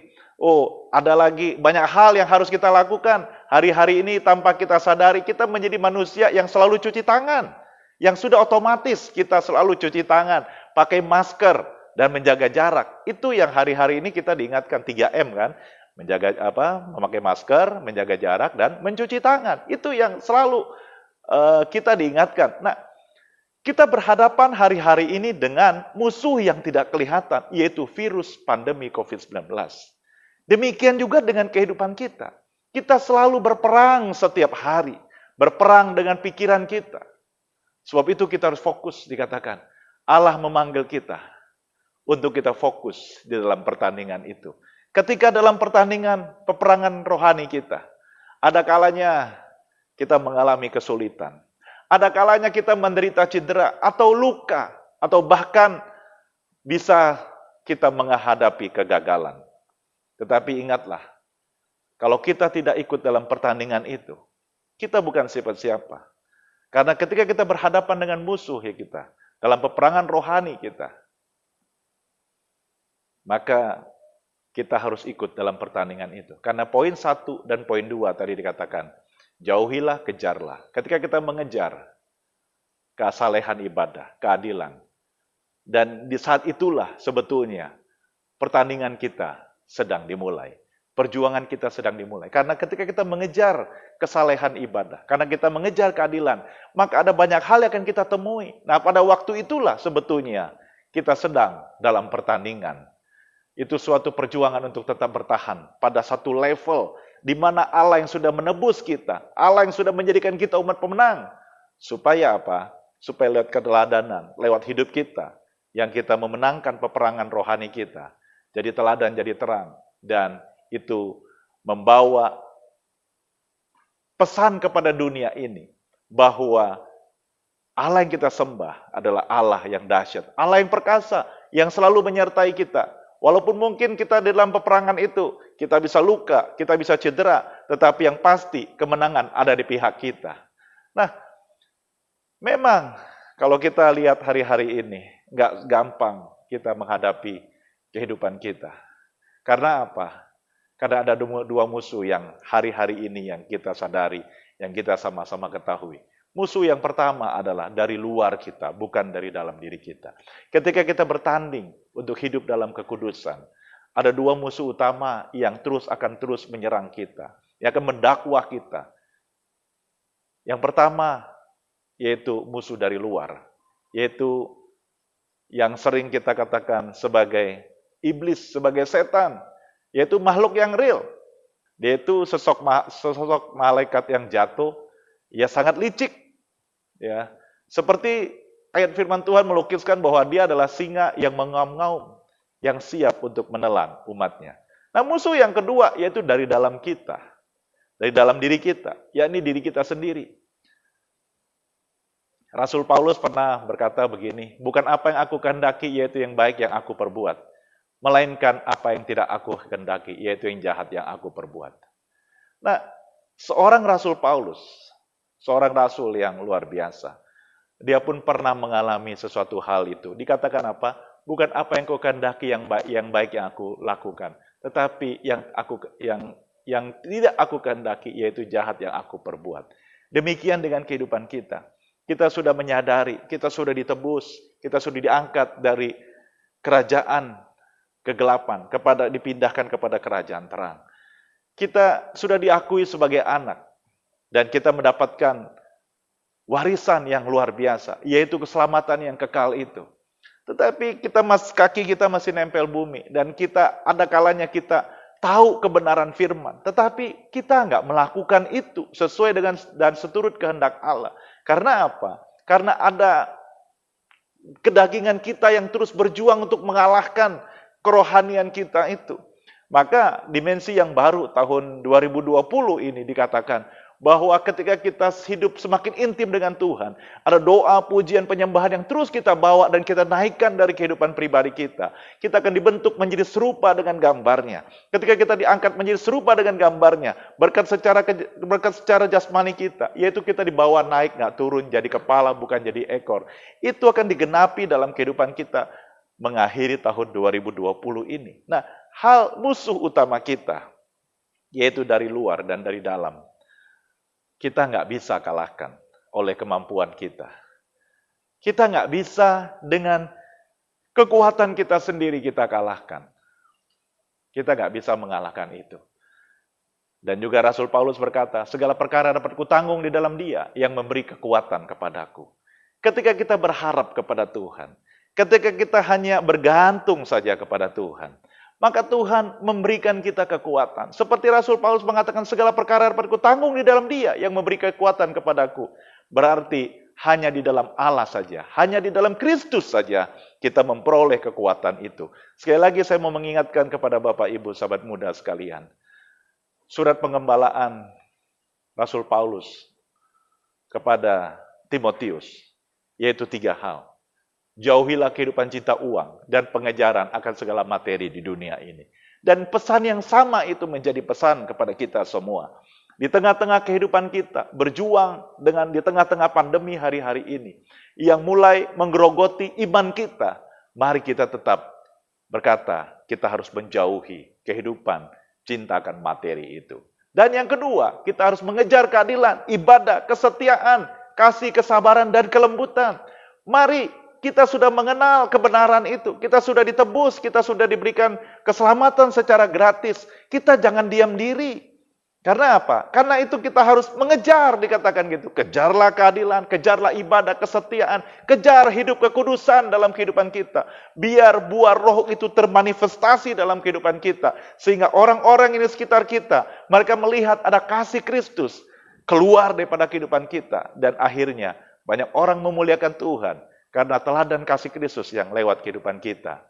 ada lagi banyak hal yang harus kita lakukan. Hari-hari ini tanpa kita sadari, kita menjadi manusia yang selalu cuci tangan. Yang sudah otomatis kita selalu cuci tangan, pakai masker, dan menjaga jarak. Itu yang hari-hari ini kita diingatkan 3M kan? Memakai masker, menjaga jarak, dan mencuci tangan. Itu yang selalu kita diingatkan. Nah, kita berhadapan hari-hari ini dengan musuh yang tidak kelihatan, yaitu virus pandemi COVID-19. Demikian juga dengan kehidupan kita. Kita selalu berperang setiap hari, berperang dengan pikiran kita. Sebab itu kita harus fokus, dikatakan. Allah memanggil kita untuk kita fokus di dalam pertandingan itu. Ketika dalam pertandingan peperangan rohani kita, ada kalanya kita mengalami kesulitan. Ada kalanya kita menderita cedera atau luka, atau bahkan bisa kita menghadapi kegagalan. Tetapi ingatlah, kalau kita tidak ikut dalam pertandingan itu, kita bukan siapa-siapa. Karena ketika kita berhadapan dengan musuh ya kita, dalam peperangan rohani kita, maka kita harus ikut dalam pertandingan itu. Karena poin 1 dan poin 2 tadi dikatakan, jauhilah, kejarlah. Ketika kita mengejar kesalehan ibadah, keadilan, dan di saat itulah sebetulnya pertandingan kita sedang dimulai. Perjuangan kita sedang dimulai. Karena ketika kita mengejar kesalehan ibadah, karena kita mengejar keadilan, maka ada banyak hal yang akan kita temui. Nah, pada waktu itulah sebetulnya kita sedang dalam pertandingan. Itu suatu perjuangan untuk tetap bertahan pada satu level di mana Allah yang sudah menebus kita, Allah yang sudah menjadikan kita umat pemenang. Supaya apa? Supaya lewat keteladanan, lewat hidup kita, yang kita memenangkan peperangan rohani kita. Jadi teladan, jadi terang. Dan itu membawa pesan kepada dunia ini bahwa Allah yang kita sembah adalah Allah yang dahsyat, Allah yang perkasa, yang selalu menyertai kita. Walaupun mungkin kita di dalam peperangan itu, kita bisa luka, kita bisa cedera, tetapi yang pasti kemenangan ada di pihak kita. Nah, memang kalau kita lihat hari-hari ini, nggak gampang kita menghadapi kehidupan kita. Karena apa? Karena ada dua musuh yang hari-hari ini yang kita sadari, yang kita sama-sama ketahui. Musuh yang pertama adalah dari luar kita, bukan dari dalam diri kita. Ketika kita bertanding untuk hidup dalam kekudusan, ada dua musuh utama yang akan terus menyerang kita, yang akan mendakwah kita. Yang pertama, yaitu musuh dari luar, yaitu yang sering kita katakan sebagai iblis, sebagai setan, yaitu makhluk yang real. Dia itu sosok malaikat yang jatuh, ya sangat licik. Ya, seperti ayat firman Tuhan melukiskan bahwa dia adalah singa yang mengaum-ngaum, yang siap untuk menelan umatnya. Nah, musuh yang kedua yaitu dari dalam kita, dari dalam diri kita, yakni diri kita sendiri. Rasul Paulus pernah berkata begini, bukan apa yang aku kehendaki yaitu yang baik yang aku perbuat, melainkan apa yang tidak aku kehendaki yaitu yang jahat yang aku perbuat. Nah, seorang Rasul Paulus, seorang rasul yang luar biasa, dia pun pernah mengalami sesuatu hal itu. Dikatakan apa? Bukan apa yang kau kehendaki yang baik yang aku lakukan, tetapi yang tidak aku kehendaki yaitu jahat yang aku perbuat. Demikian dengan kehidupan kita. Kita sudah menyadari, kita sudah ditebus, kita sudah diangkat dari kerajaan kegelapan dipindahkan kepada kerajaan terang. Kita sudah diakui sebagai anak dan kita mendapatkan warisan yang luar biasa, yaitu keselamatan yang kekal itu. Tetapi kaki kita masih nempel bumi dan kita ada kalanya kita tahu kebenaran firman, tetapi kita nggak melakukan itu sesuai dengan dan seturut kehendak Allah. Karena apa? Karena ada kedagingan kita yang terus berjuang untuk mengalahkan kerohanian kita itu. Maka dimensi yang baru tahun 2020 ini dikatakan bahwa ketika kita hidup semakin intim dengan Tuhan, ada doa, pujian, penyembahan yang terus kita bawa dan kita naikkan dari kehidupan pribadi kita. Kita akan dibentuk menjadi serupa dengan gambarnya. Ketika kita diangkat menjadi serupa dengan gambarnya, berkat secara jasmani kita, yaitu kita dibawa naik, nggak turun, jadi kepala bukan jadi ekor. Itu akan digenapi dalam kehidupan kita mengakhiri tahun 2020 ini. Nah, hal musuh utama kita, yaitu dari luar dan dari dalam, kita nggak bisa kalahkan oleh kemampuan kita. Kita nggak bisa dengan kekuatan kita sendiri kita kalahkan. Kita nggak bisa mengalahkan itu. Dan juga Rasul Paulus berkata, segala perkara dapat kutanggung di dalam Dia yang memberi kekuatan kepadaku. Ketika kita berharap kepada Tuhan, ketika kita hanya bergantung saja kepada Tuhan, maka Tuhan memberikan kita kekuatan. Seperti Rasul Paulus mengatakan, segala perkara dapat kutanggung di dalam Dia yang memberi kekuatan kepadaku. Berarti hanya di dalam Allah saja, hanya di dalam Kristus saja kita memperoleh kekuatan itu. Sekali lagi saya mau mengingatkan kepada Bapak Ibu sahabat muda sekalian. Surat pengembalaan Rasul Paulus kepada Timotius, yaitu 3 hal. Jauhilah kehidupan cinta uang dan pengejaran akan segala materi di dunia ini. Dan pesan yang sama itu menjadi pesan kepada kita semua. Di tengah-tengah kehidupan kita, berjuang di tengah-tengah pandemi hari-hari ini, yang mulai menggerogoti iman kita, mari kita tetap berkata, kita harus menjauhi kehidupan cinta akan materi itu. Dan yang kedua, kita harus mengejar keadilan, ibadah, kesetiaan, kasih, kesabaran, dan kelembutan. Mari kita sudah mengenal kebenaran itu. Kita sudah ditebus, kita sudah diberikan keselamatan secara gratis. Kita jangan diam diri. Karena apa? Karena itu kita harus mengejar, dikatakan gitu. Kejarlah keadilan, kejarlah ibadah, kesetiaan, kejar hidup kekudusan dalam kehidupan kita. Biar buah roh itu termanifestasi dalam kehidupan kita. Sehingga orang-orang ini sekitar kita, mereka melihat ada kasih Kristus keluar daripada kehidupan kita. Dan akhirnya banyak orang memuliakan Tuhan karena teladan kasih Kristus yang lewat kehidupan kita.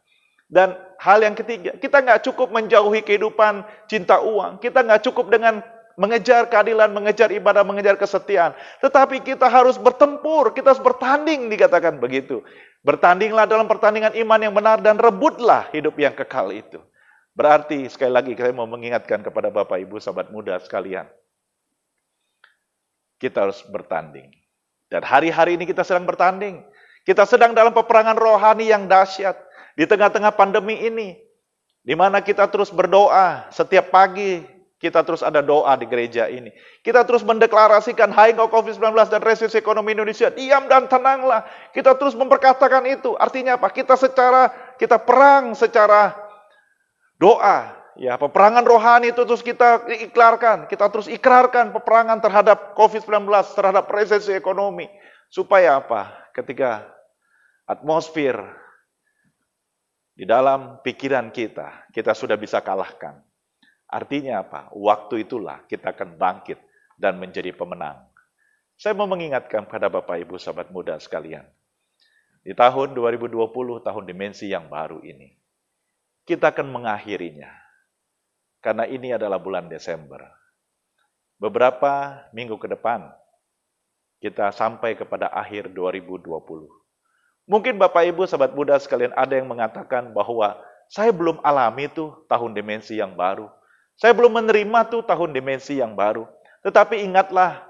Dan hal yang ketiga, kita nggak cukup menjauhi kehidupan cinta uang. Kita nggak cukup dengan mengejar keadilan, mengejar ibadah, mengejar kesetiaan. Tetapi kita harus bertempur, kita harus bertanding, dikatakan begitu. Bertandinglah dalam pertandingan iman yang benar dan rebutlah hidup yang kekal itu. Berarti sekali lagi saya mau mengingatkan kepada Bapak Ibu sahabat muda sekalian. Kita harus bertanding. Dan hari-hari ini kita sedang bertanding. Kita sedang dalam peperangan rohani yang dahsyat. Di tengah-tengah pandemi ini, di mana kita terus berdoa, setiap pagi kita terus ada doa di gereja ini. Kita terus mendeklarasikan, hai engkau COVID-19 dan resesi ekonomi Indonesia, diam dan tenanglah. Kita terus memperkatakan itu. Artinya apa? Kita perang secara Doa, ya peperangan rohani itu terus kita terus ikrarkan peperangan terhadap COVID-19, terhadap resesi ekonomi. Supaya apa? Ketika atmosfer di dalam pikiran kita sudah bisa kalahkan. Artinya apa? Waktu itulah kita akan bangkit dan menjadi pemenang. Saya mau mengingatkan pada Bapak Ibu sahabat muda sekalian. Di tahun 2020, tahun dimensi yang baru ini, kita akan mengakhirinya. Karena ini adalah bulan Desember. Beberapa minggu ke depan, kita sampai kepada akhir 2020. Mungkin Bapak Ibu sahabat muda sekalian ada yang mengatakan bahwa saya belum alami tuh tahun dimensi yang baru. Saya belum menerima tuh tahun dimensi yang baru. Tetapi ingatlah,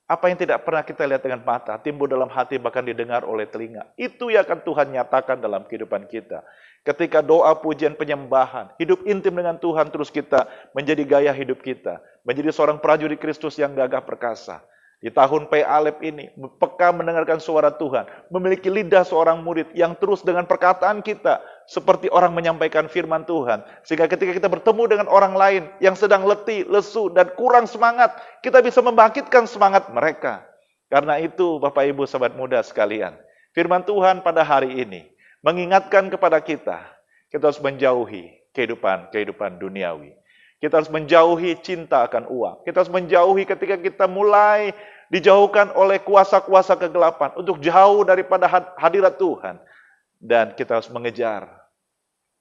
apa yang tidak pernah kita lihat dengan mata, timbul dalam hati bahkan didengar oleh telinga. Itu yang akan Tuhan nyatakan dalam kehidupan kita. Ketika doa, pujian, penyembahan, hidup intim dengan Tuhan terus kita menjadi gaya hidup kita. Menjadi seorang prajurit Kristus yang gagah perkasa. Di tahun P. Alep ini, peka mendengarkan suara Tuhan, memiliki lidah seorang murid yang terus dengan perkataan kita, seperti orang menyampaikan firman Tuhan. Sehingga ketika kita bertemu dengan orang lain yang sedang letih, lesu, dan kurang semangat, kita bisa membangkitkan semangat mereka. Karena itu, Bapak Ibu sahabat muda sekalian, firman Tuhan pada hari ini mengingatkan kepada kita harus menjauhi kehidupan duniawi. Kita harus menjauhi cinta akan uang. Kita harus menjauhi ketika kita mulai dijauhkan oleh kuasa-kuasa kegelapan untuk jauh daripada hadirat Tuhan. Dan kita harus mengejar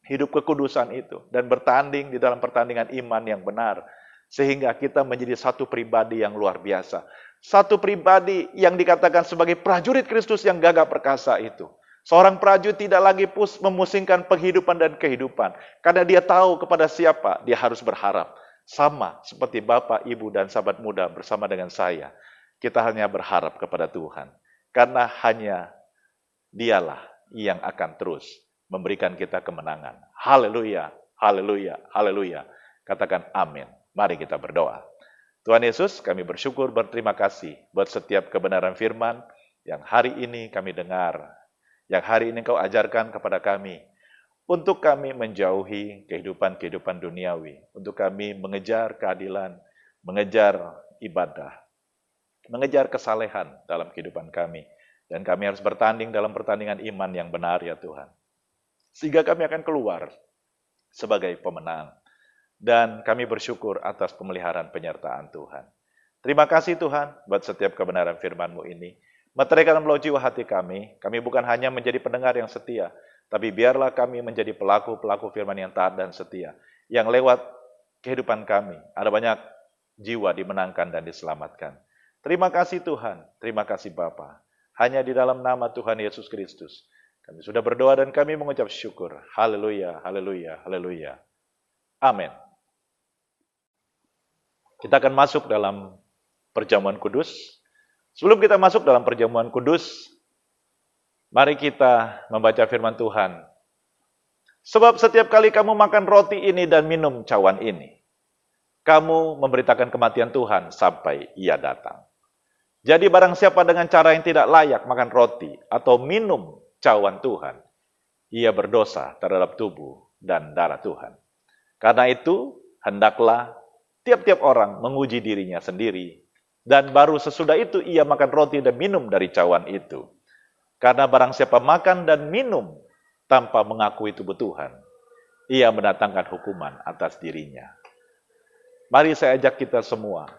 hidup kekudusan itu dan bertanding di dalam pertandingan iman yang benar. Sehingga kita menjadi satu pribadi yang luar biasa. Satu pribadi yang dikatakan sebagai prajurit Kristus yang gagah perkasa itu. Seorang prajurit tidak lagi memusingkan penghidupan dan kehidupan. Karena dia tahu kepada siapa dia harus berharap. Sama seperti Bapak, Ibu, dan sahabat muda bersama dengan saya. Kita hanya berharap kepada Tuhan. Karena hanya dialah yang akan terus memberikan kita kemenangan. Haleluya, haleluya, haleluya. Katakan amin. Mari kita berdoa. Tuhan Yesus, kami bersyukur, berterima kasih buat setiap kebenaran firman yang hari ini kami dengar. Yang hari ini Kau ajarkan kepada kami, untuk kami menjauhi kehidupan duniawi, untuk kami mengejar keadilan, mengejar ibadah, mengejar kesalehan dalam kehidupan kami, dan kami harus bertanding dalam pertandingan iman yang benar ya Tuhan. Sehingga kami akan keluar sebagai pemenang, dan kami bersyukur atas pemeliharaan penyertaan Tuhan. Terima kasih Tuhan buat setiap kebenaran firman-Mu ini. Meteraikan dalam jiwa hati kami bukan hanya menjadi pendengar yang setia, tapi biarlah kami menjadi pelaku-pelaku firman yang taat dan setia, yang lewat kehidupan kami, ada banyak jiwa dimenangkan dan diselamatkan. Terima kasih Tuhan, terima kasih Bapa. Hanya di dalam nama Tuhan Yesus Kristus, kami sudah berdoa dan kami mengucap syukur. Haleluya, haleluya, haleluya. Amin. Kita akan masuk dalam perjamuan kudus. Sebelum kita masuk dalam perjamuan kudus, mari kita membaca firman Tuhan. Sebab setiap kali kamu makan roti ini dan minum cawan ini, kamu memberitakan kematian Tuhan sampai Ia datang. Jadi barang siapa dengan cara yang tidak layak makan roti atau minum cawan Tuhan, ia berdosa terhadap tubuh dan darah Tuhan. Karena itu, hendaklah tiap-tiap orang menguji dirinya sendiri, dan baru sesudah itu ia makan roti dan minum dari cawan itu. Karena barang siapa makan dan minum tanpa mengakui tubuh Tuhan, ia mendatangkan hukuman atas dirinya. Mari saya ajak kita semua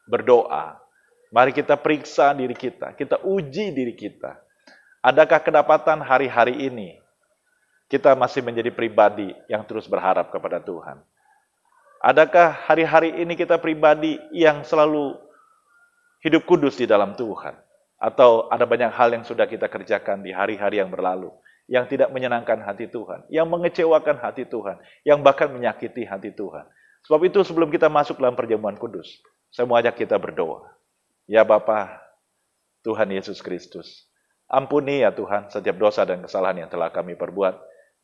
berdoa. Mari kita periksa diri kita uji diri kita. Adakah kedapatan hari-hari ini kita masih menjadi pribadi yang terus berharap kepada Tuhan? Adakah hari-hari ini kita pribadi yang selalu hidup kudus di dalam Tuhan? Atau ada banyak hal yang sudah kita kerjakan di hari-hari yang berlalu, yang tidak menyenangkan hati Tuhan, yang mengecewakan hati Tuhan, yang bahkan menyakiti hati Tuhan. Sebab itu sebelum kita masuk dalam perjamuan kudus, saya mau ajak kita berdoa. Ya Bapa, Tuhan Yesus Kristus, ampuni ya Tuhan setiap dosa dan kesalahan yang telah kami perbuat,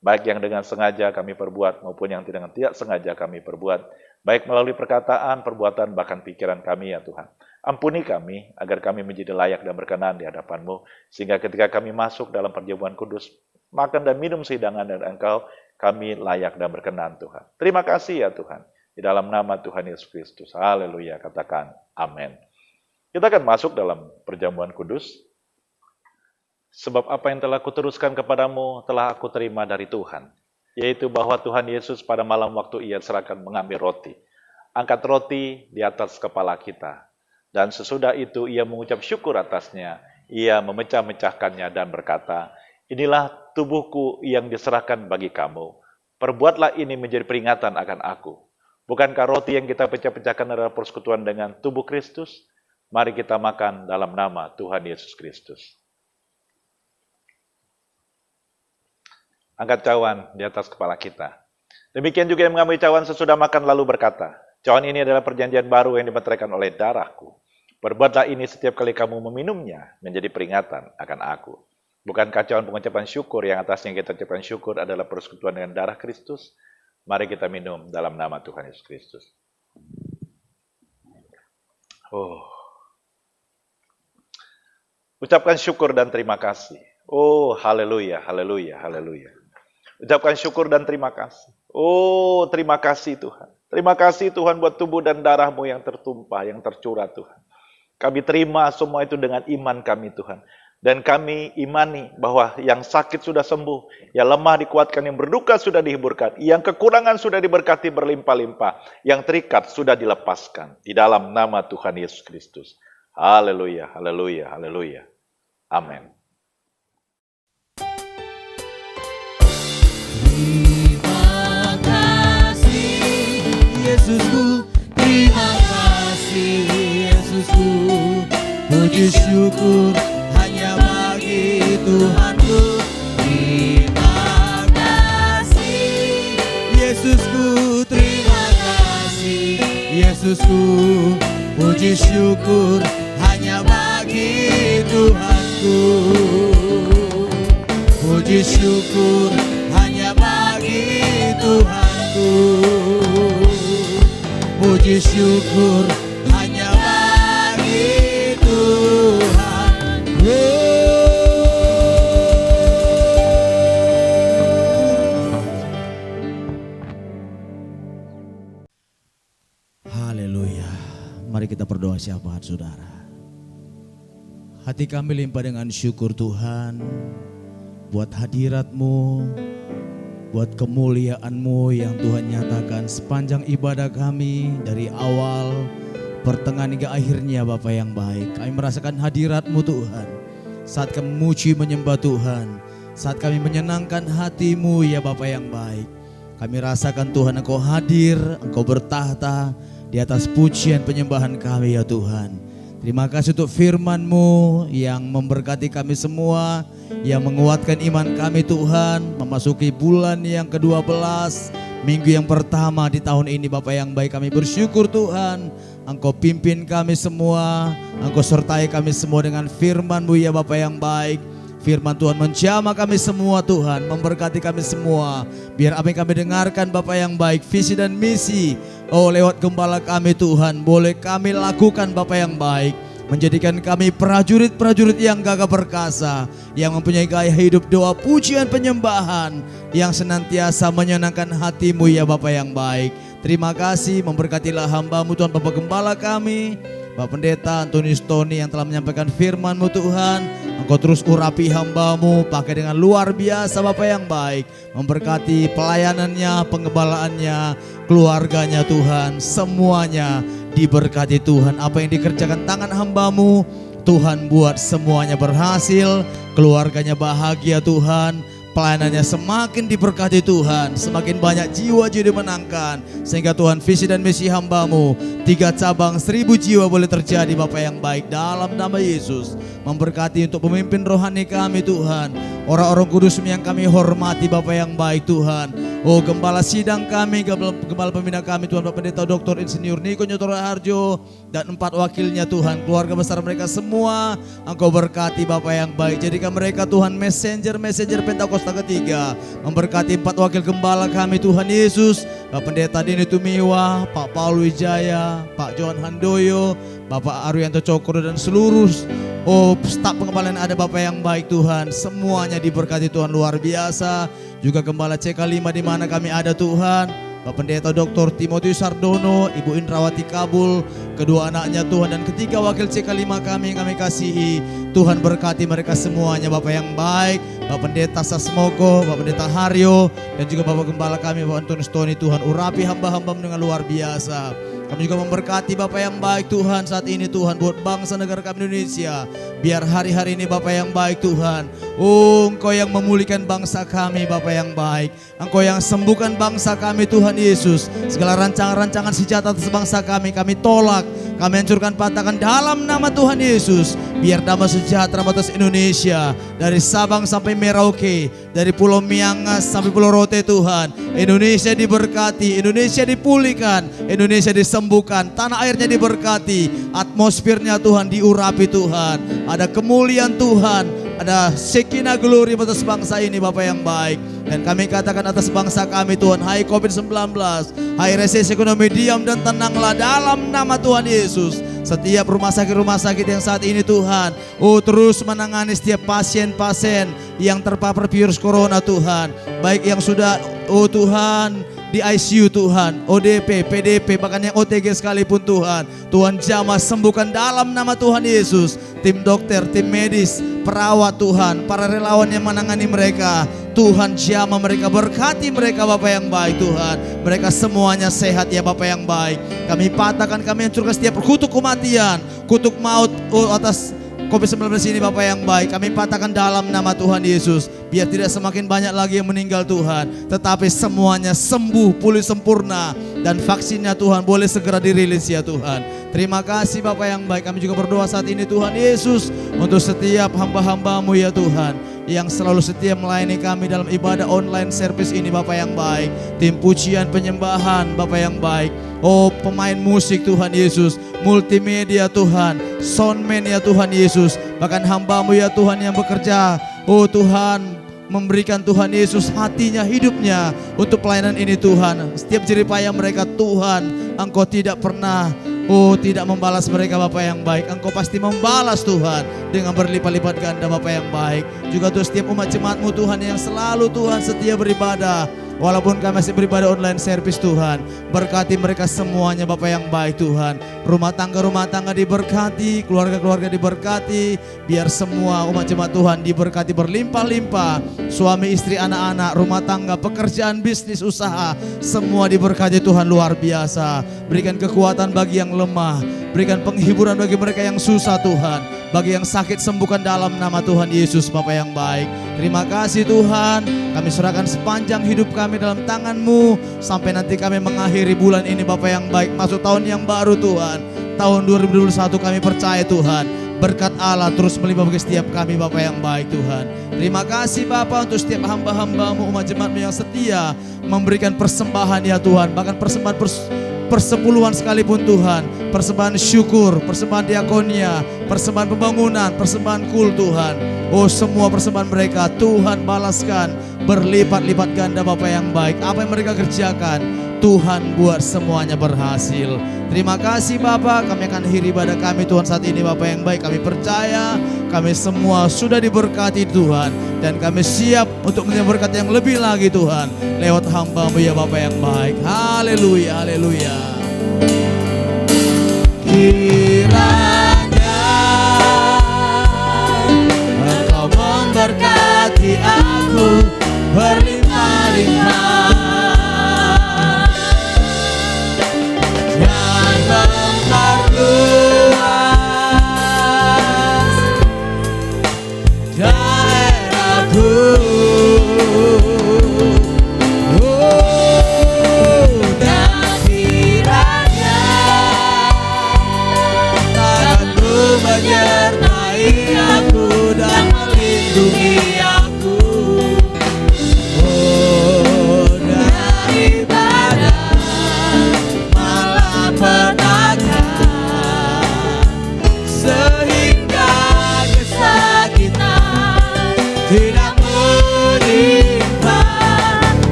baik yang dengan sengaja kami perbuat maupun yang tidak sengaja kami perbuat, baik melalui perkataan, perbuatan, bahkan pikiran kami ya Tuhan. Ampuni kami agar kami menjadi layak dan berkenan di hadapan-Mu, sehingga ketika kami masuk dalam perjamuan kudus, makan dan minum sehidangan dari Engkau, kami layak dan berkenan Tuhan. Terima kasih ya Tuhan. Di dalam nama Tuhan Yesus Kristus. Haleluya. Katakan amin. Kita akan masuk dalam perjamuan kudus. Sebab apa yang telah kuteruskan kepadamu telah aku terima dari Tuhan. Yaitu bahwa Tuhan Yesus pada malam waktu ia serahkan mengambil roti. Angkat roti di atas kepala kita. Dan sesudah itu ia mengucap syukur atasnya. Ia memecah-mecahkannya dan berkata, inilah tubuhku yang diserahkan bagi kamu. Perbuatlah ini menjadi peringatan akan aku. Bukankah roti yang kita pecah-pecahkan adalah persekutuan dengan tubuh Kristus? Mari kita makan dalam nama Tuhan Yesus Kristus. Angkat cawan di atas kepala kita. Demikian juga yang mengambil cawan sesudah makan lalu berkata, cawan ini adalah perjanjian baru yang dimeteraikan oleh darahku. Perbuatlah ini setiap kali kamu meminumnya menjadi peringatan akan aku. Bukankah cawan pengucapan syukur yang atasnya kita ucapkan syukur adalah persekutuan dengan darah Kristus? Mari kita minum dalam nama Tuhan Yesus Kristus. Ucapkan syukur dan terima kasih. Oh, haleluya, haleluya, haleluya. Ucapkan syukur dan terima kasih. Oh, terima kasih Tuhan. Terima kasih Tuhan buat tubuh dan darah-Mu yang tertumpah, yang tercurah Tuhan. Kami terima semua itu dengan iman kami Tuhan. Dan kami imani bahwa yang sakit sudah sembuh, yang lemah dikuatkan, yang berduka sudah dihiburkan, yang kekurangan sudah diberkati berlimpah-limpah, yang terikat sudah dilepaskan. Di dalam nama Tuhan Yesus Kristus. Haleluya, haleluya, haleluya. Amin. Terima kasih Yesusku, terima kasih Yesusku. Puji syukur hanya bagi Tuhanku. Terima kasih Yesusku, terima kasih Yesusku. Puji syukur hanya bagi Tuhanku. Puji syukur hanya bagi Tuhanku. Puji syukur hanya bagi Tuhanku. Haleluya. Mari kita berdoa syafaat saudara. Hati kami limpah dengan syukur Tuhan buat hadirat-Mu, buat kemuliaan-Mu yang Tuhan nyatakan sepanjang ibadah kami dari awal, pertengahan hingga akhirnya Bapa yang baik. Kami merasakan hadirat-Mu Tuhan. Saat kami memuji menyembah Tuhan, saat kami menyenangkan hati-Mu ya Bapa yang baik. Kami rasakan Tuhan Engkau hadir, Engkau bertahta di atas pujian penyembahan kami ya Tuhan. Terima kasih untuk firman-Mu yang memberkati kami semua, yang menguatkan iman kami Tuhan, memasuki bulan yang ke-12, minggu yang pertama di tahun ini Bapa yang baik. Kami bersyukur Tuhan, Engkau pimpin kami semua, Engkau sertai kami semua dengan firman-Mu ya Bapa yang baik. Firman Tuhan menjamah kami semua Tuhan, memberkati kami semua. Biar apa yang kami dengarkan Bapa yang baik, visi dan misi, lewat gembala kami Tuhan, boleh kami lakukan Bapa yang baik. Menjadikan kami prajurit-prajurit yang gagah perkasa, yang mempunyai gaya hidup doa, pujian, penyembahan, yang senantiasa menyenangkan hati-Mu ya Bapa yang baik. Terima kasih, memberkatilah hamba-Mu Tuhan, Bapak Gembala kami, Bapak Pendeta Antonius Tony yang telah menyampaikan firman-Mu Tuhan. Engkau terus urapi hamba-Mu, pakai dengan luar biasa Bapa yang baik. Memberkati pelayanannya, pengembalaannya, keluarganya Tuhan, semuanya diberkati Tuhan. Apa yang dikerjakan tangan hamba-Mu, Tuhan buat semuanya berhasil, keluarganya bahagia Tuhan. Pelayanannya semakin diberkati Tuhan, semakin banyak jiwa-jiwa dimenangkan, sehingga Tuhan visi dan misi hamba-Mu 3 cabang 1000 jiwa boleh terjadi Bapa yang baik dalam nama Yesus. Memberkati untuk pemimpin rohani kami Tuhan, orang-orang kudus yang kami hormati Bapa yang baik Tuhan. Oh gembala sidang kami, gembala pembina kami Tuhan, Bapak Pendeta Dr. Insinyur Niko Nyoto Harjo dan 4 wakilnya Tuhan, keluarga besar mereka semua Engkau berkati Bapa yang baik. Jadikan mereka Tuhan messenger Pentakosta ketiga. Memberkati 4 wakil gembala kami Tuhan Yesus, Bapak Pendeta Dini Tumiwa, Pak Paul Wijaya, Pak Johan Handoyo, Bapak Arianto Cokro dan seluruh staf pengembalaan ada Bapak yang baik Tuhan. Semuanya diberkati Tuhan luar biasa. Juga Gembala CK5 di mana kami ada Tuhan. Bapak Pendeta Dr. Timotius Sardono, Ibu Indrawati Kabul, kedua anaknya Tuhan, dan ketiga wakil CK5 kami yang kami kasihi. Tuhan berkati mereka semuanya Bapak yang baik, Bapak Pendeta Sasmoko, Bapak Pendeta Haryo, dan juga Bapak Gembala kami Bapak Antonius Tony. Tuhan urapi hamba-hamba dengan luar biasa. Kami juga memberkati Bapak yang baik Tuhan saat ini Tuhan buat bangsa negara kami Indonesia. Biar hari-hari ini Bapak yang baik Tuhan. Oh Engkau yang memulihkan bangsa kami Bapak yang baik. Engkau yang sembuhkan bangsa kami Tuhan Yesus. Segala rancangan-rancangan si jahat atas bangsa kami tolak. Kami hancurkan patahkan dalam nama Tuhan Yesus. Biar damai sejahtera atas Indonesia. Dari Sabang sampai Merauke. Dari Pulau Miangas sampai Pulau Rote Tuhan. Indonesia diberkati. Indonesia dipulihkan. Indonesia disembuhkan. Tanah airnya diberkati. Atmosfernya Tuhan diurapi Tuhan. Ada kemuliaan Tuhan. Ada Shekinah glory atas bangsa ini Bapak yang baik. Dan kami katakan atas bangsa kami Tuhan, hai COVID-19, hai resesi ekonomi, diam dan tenanglah dalam nama Tuhan Yesus. Setiap rumah sakit yang saat ini Tuhan, oh terus menangani setiap pasien-pasien yang terpapar virus corona Tuhan. Baik yang sudah, oh Tuhan, di ICU Tuhan, ODP, PDP, bahkan yang OTG sekalipun Tuhan. Tuhan jamah sembuhkan dalam nama Tuhan Yesus. Tim dokter, tim medis, perawat Tuhan, para relawan yang menangani mereka. Tuhan jamah mereka, berkati mereka Bapak yang baik Tuhan. Mereka semuanya sehat ya Bapak yang baik. Kami patahkan, kami hancurkan setiap kutuk kematian, kutuk maut atas COVID-19 ini Bapak yang baik. Kami patahkan dalam nama Tuhan Yesus. Biar tidak semakin banyak lagi yang meninggal Tuhan. Tetapi semuanya sembuh, pulih sempurna. Dan vaksinnya Tuhan boleh segera dirilis ya Tuhan. Terima kasih Bapak yang baik. Kami juga berdoa saat ini Tuhan Yesus. Untuk setiap hamba-hambamu ya Tuhan. Yang selalu setia melayani kami dalam ibadah online service ini Bapak yang baik. Tim pujian penyembahan Bapak yang baik. Oh pemain musik Tuhan Yesus. Multimedia Tuhan. Soundman ya Tuhan Yesus. Bahkan hambamu ya Tuhan yang bekerja. Oh Tuhan, memberikan Tuhan Yesus hatinya, hidupnya untuk pelayanan ini Tuhan. Setiap jeripaya mereka Tuhan, Engkau tidak pernah tidak membalas mereka Bapak yang baik. Engkau pasti membalas Tuhan dengan berlipat-lipat ganda Bapak yang baik. Juga tuh setiap umat jemaat-Mu Tuhan yang selalu Tuhan setia beribadah. Walaupun kami masih beribadah online service Tuhan, berkati mereka semuanya Bapak yang baik Tuhan. Rumah tangga diberkati, keluarga-keluarga diberkati. Biar semua umat jemaat Tuhan diberkati berlimpah-limpah. Suami, istri, anak-anak, rumah tangga, pekerjaan, bisnis, usaha, semua diberkati Tuhan luar biasa. Berikan kekuatan bagi yang lemah, berikan penghiburan bagi mereka yang susah Tuhan. Bagi yang sakit sembuhkan dalam nama Tuhan Yesus Bapa yang baik. Terima kasih Tuhan. Kami serahkan sepanjang hidup kami dalam tangan-Mu. Sampai nanti kami mengakhiri bulan ini Bapa yang baik. Masuk tahun yang baru Tuhan. Tahun 2021 kami percaya Tuhan. Berkat Allah terus melimpah bagi setiap kami Bapa yang baik Tuhan. Terima kasih Bapa untuk setiap hamba-hamba-Mu, umat jemaat-Mu yang setia memberikan persembahan ya Tuhan. Bahkan persembahan persepuluhan sekalipun Tuhan. Persembahan syukur, persembahan diakonia, persembahan pembangunan, persembahan kul Tuhan. Oh semua persembahan mereka Tuhan balaskan berlipat-lipat ganda Bapa yang baik. Apa yang mereka kerjakan Tuhan buat semuanya berhasil. Terima kasih Bapa. Kami akan akhiri ibadah kami Tuhan saat ini Bapa yang baik. Kami percaya kami semua sudah diberkati Tuhan. Dan kami siap untuk menerima berkat yang lebih lagi Tuhan. Lewat hamba-Mu ya Bapa yang baik. Haleluya, haleluya. Kiranya Engkau memberkati aku berlimpah-limpah. Dan memperluas daerahku. Menyertai aku dan melindungi aku. Oh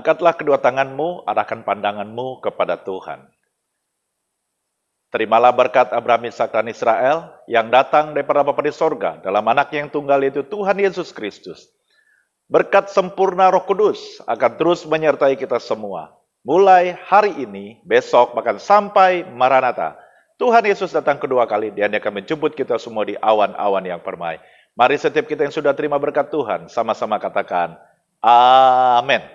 Angkatlah kedua tanganmu, arahkan pandanganmu kepada Tuhan. Terimalah berkat Abraham, Ishak, dan Israel yang datang daripada Bapa di sorga dalam anak yang tunggal yaitu Tuhan Yesus Kristus. Berkat sempurna Roh Kudus akan terus menyertai kita semua. Mulai hari ini, besok, bahkan sampai Maranatha. Tuhan Yesus datang kedua kali, dan Dia akan menjemput kita semua di awan-awan yang permai. Mari setiap kita yang sudah terima berkat Tuhan, sama-sama katakan, Amin.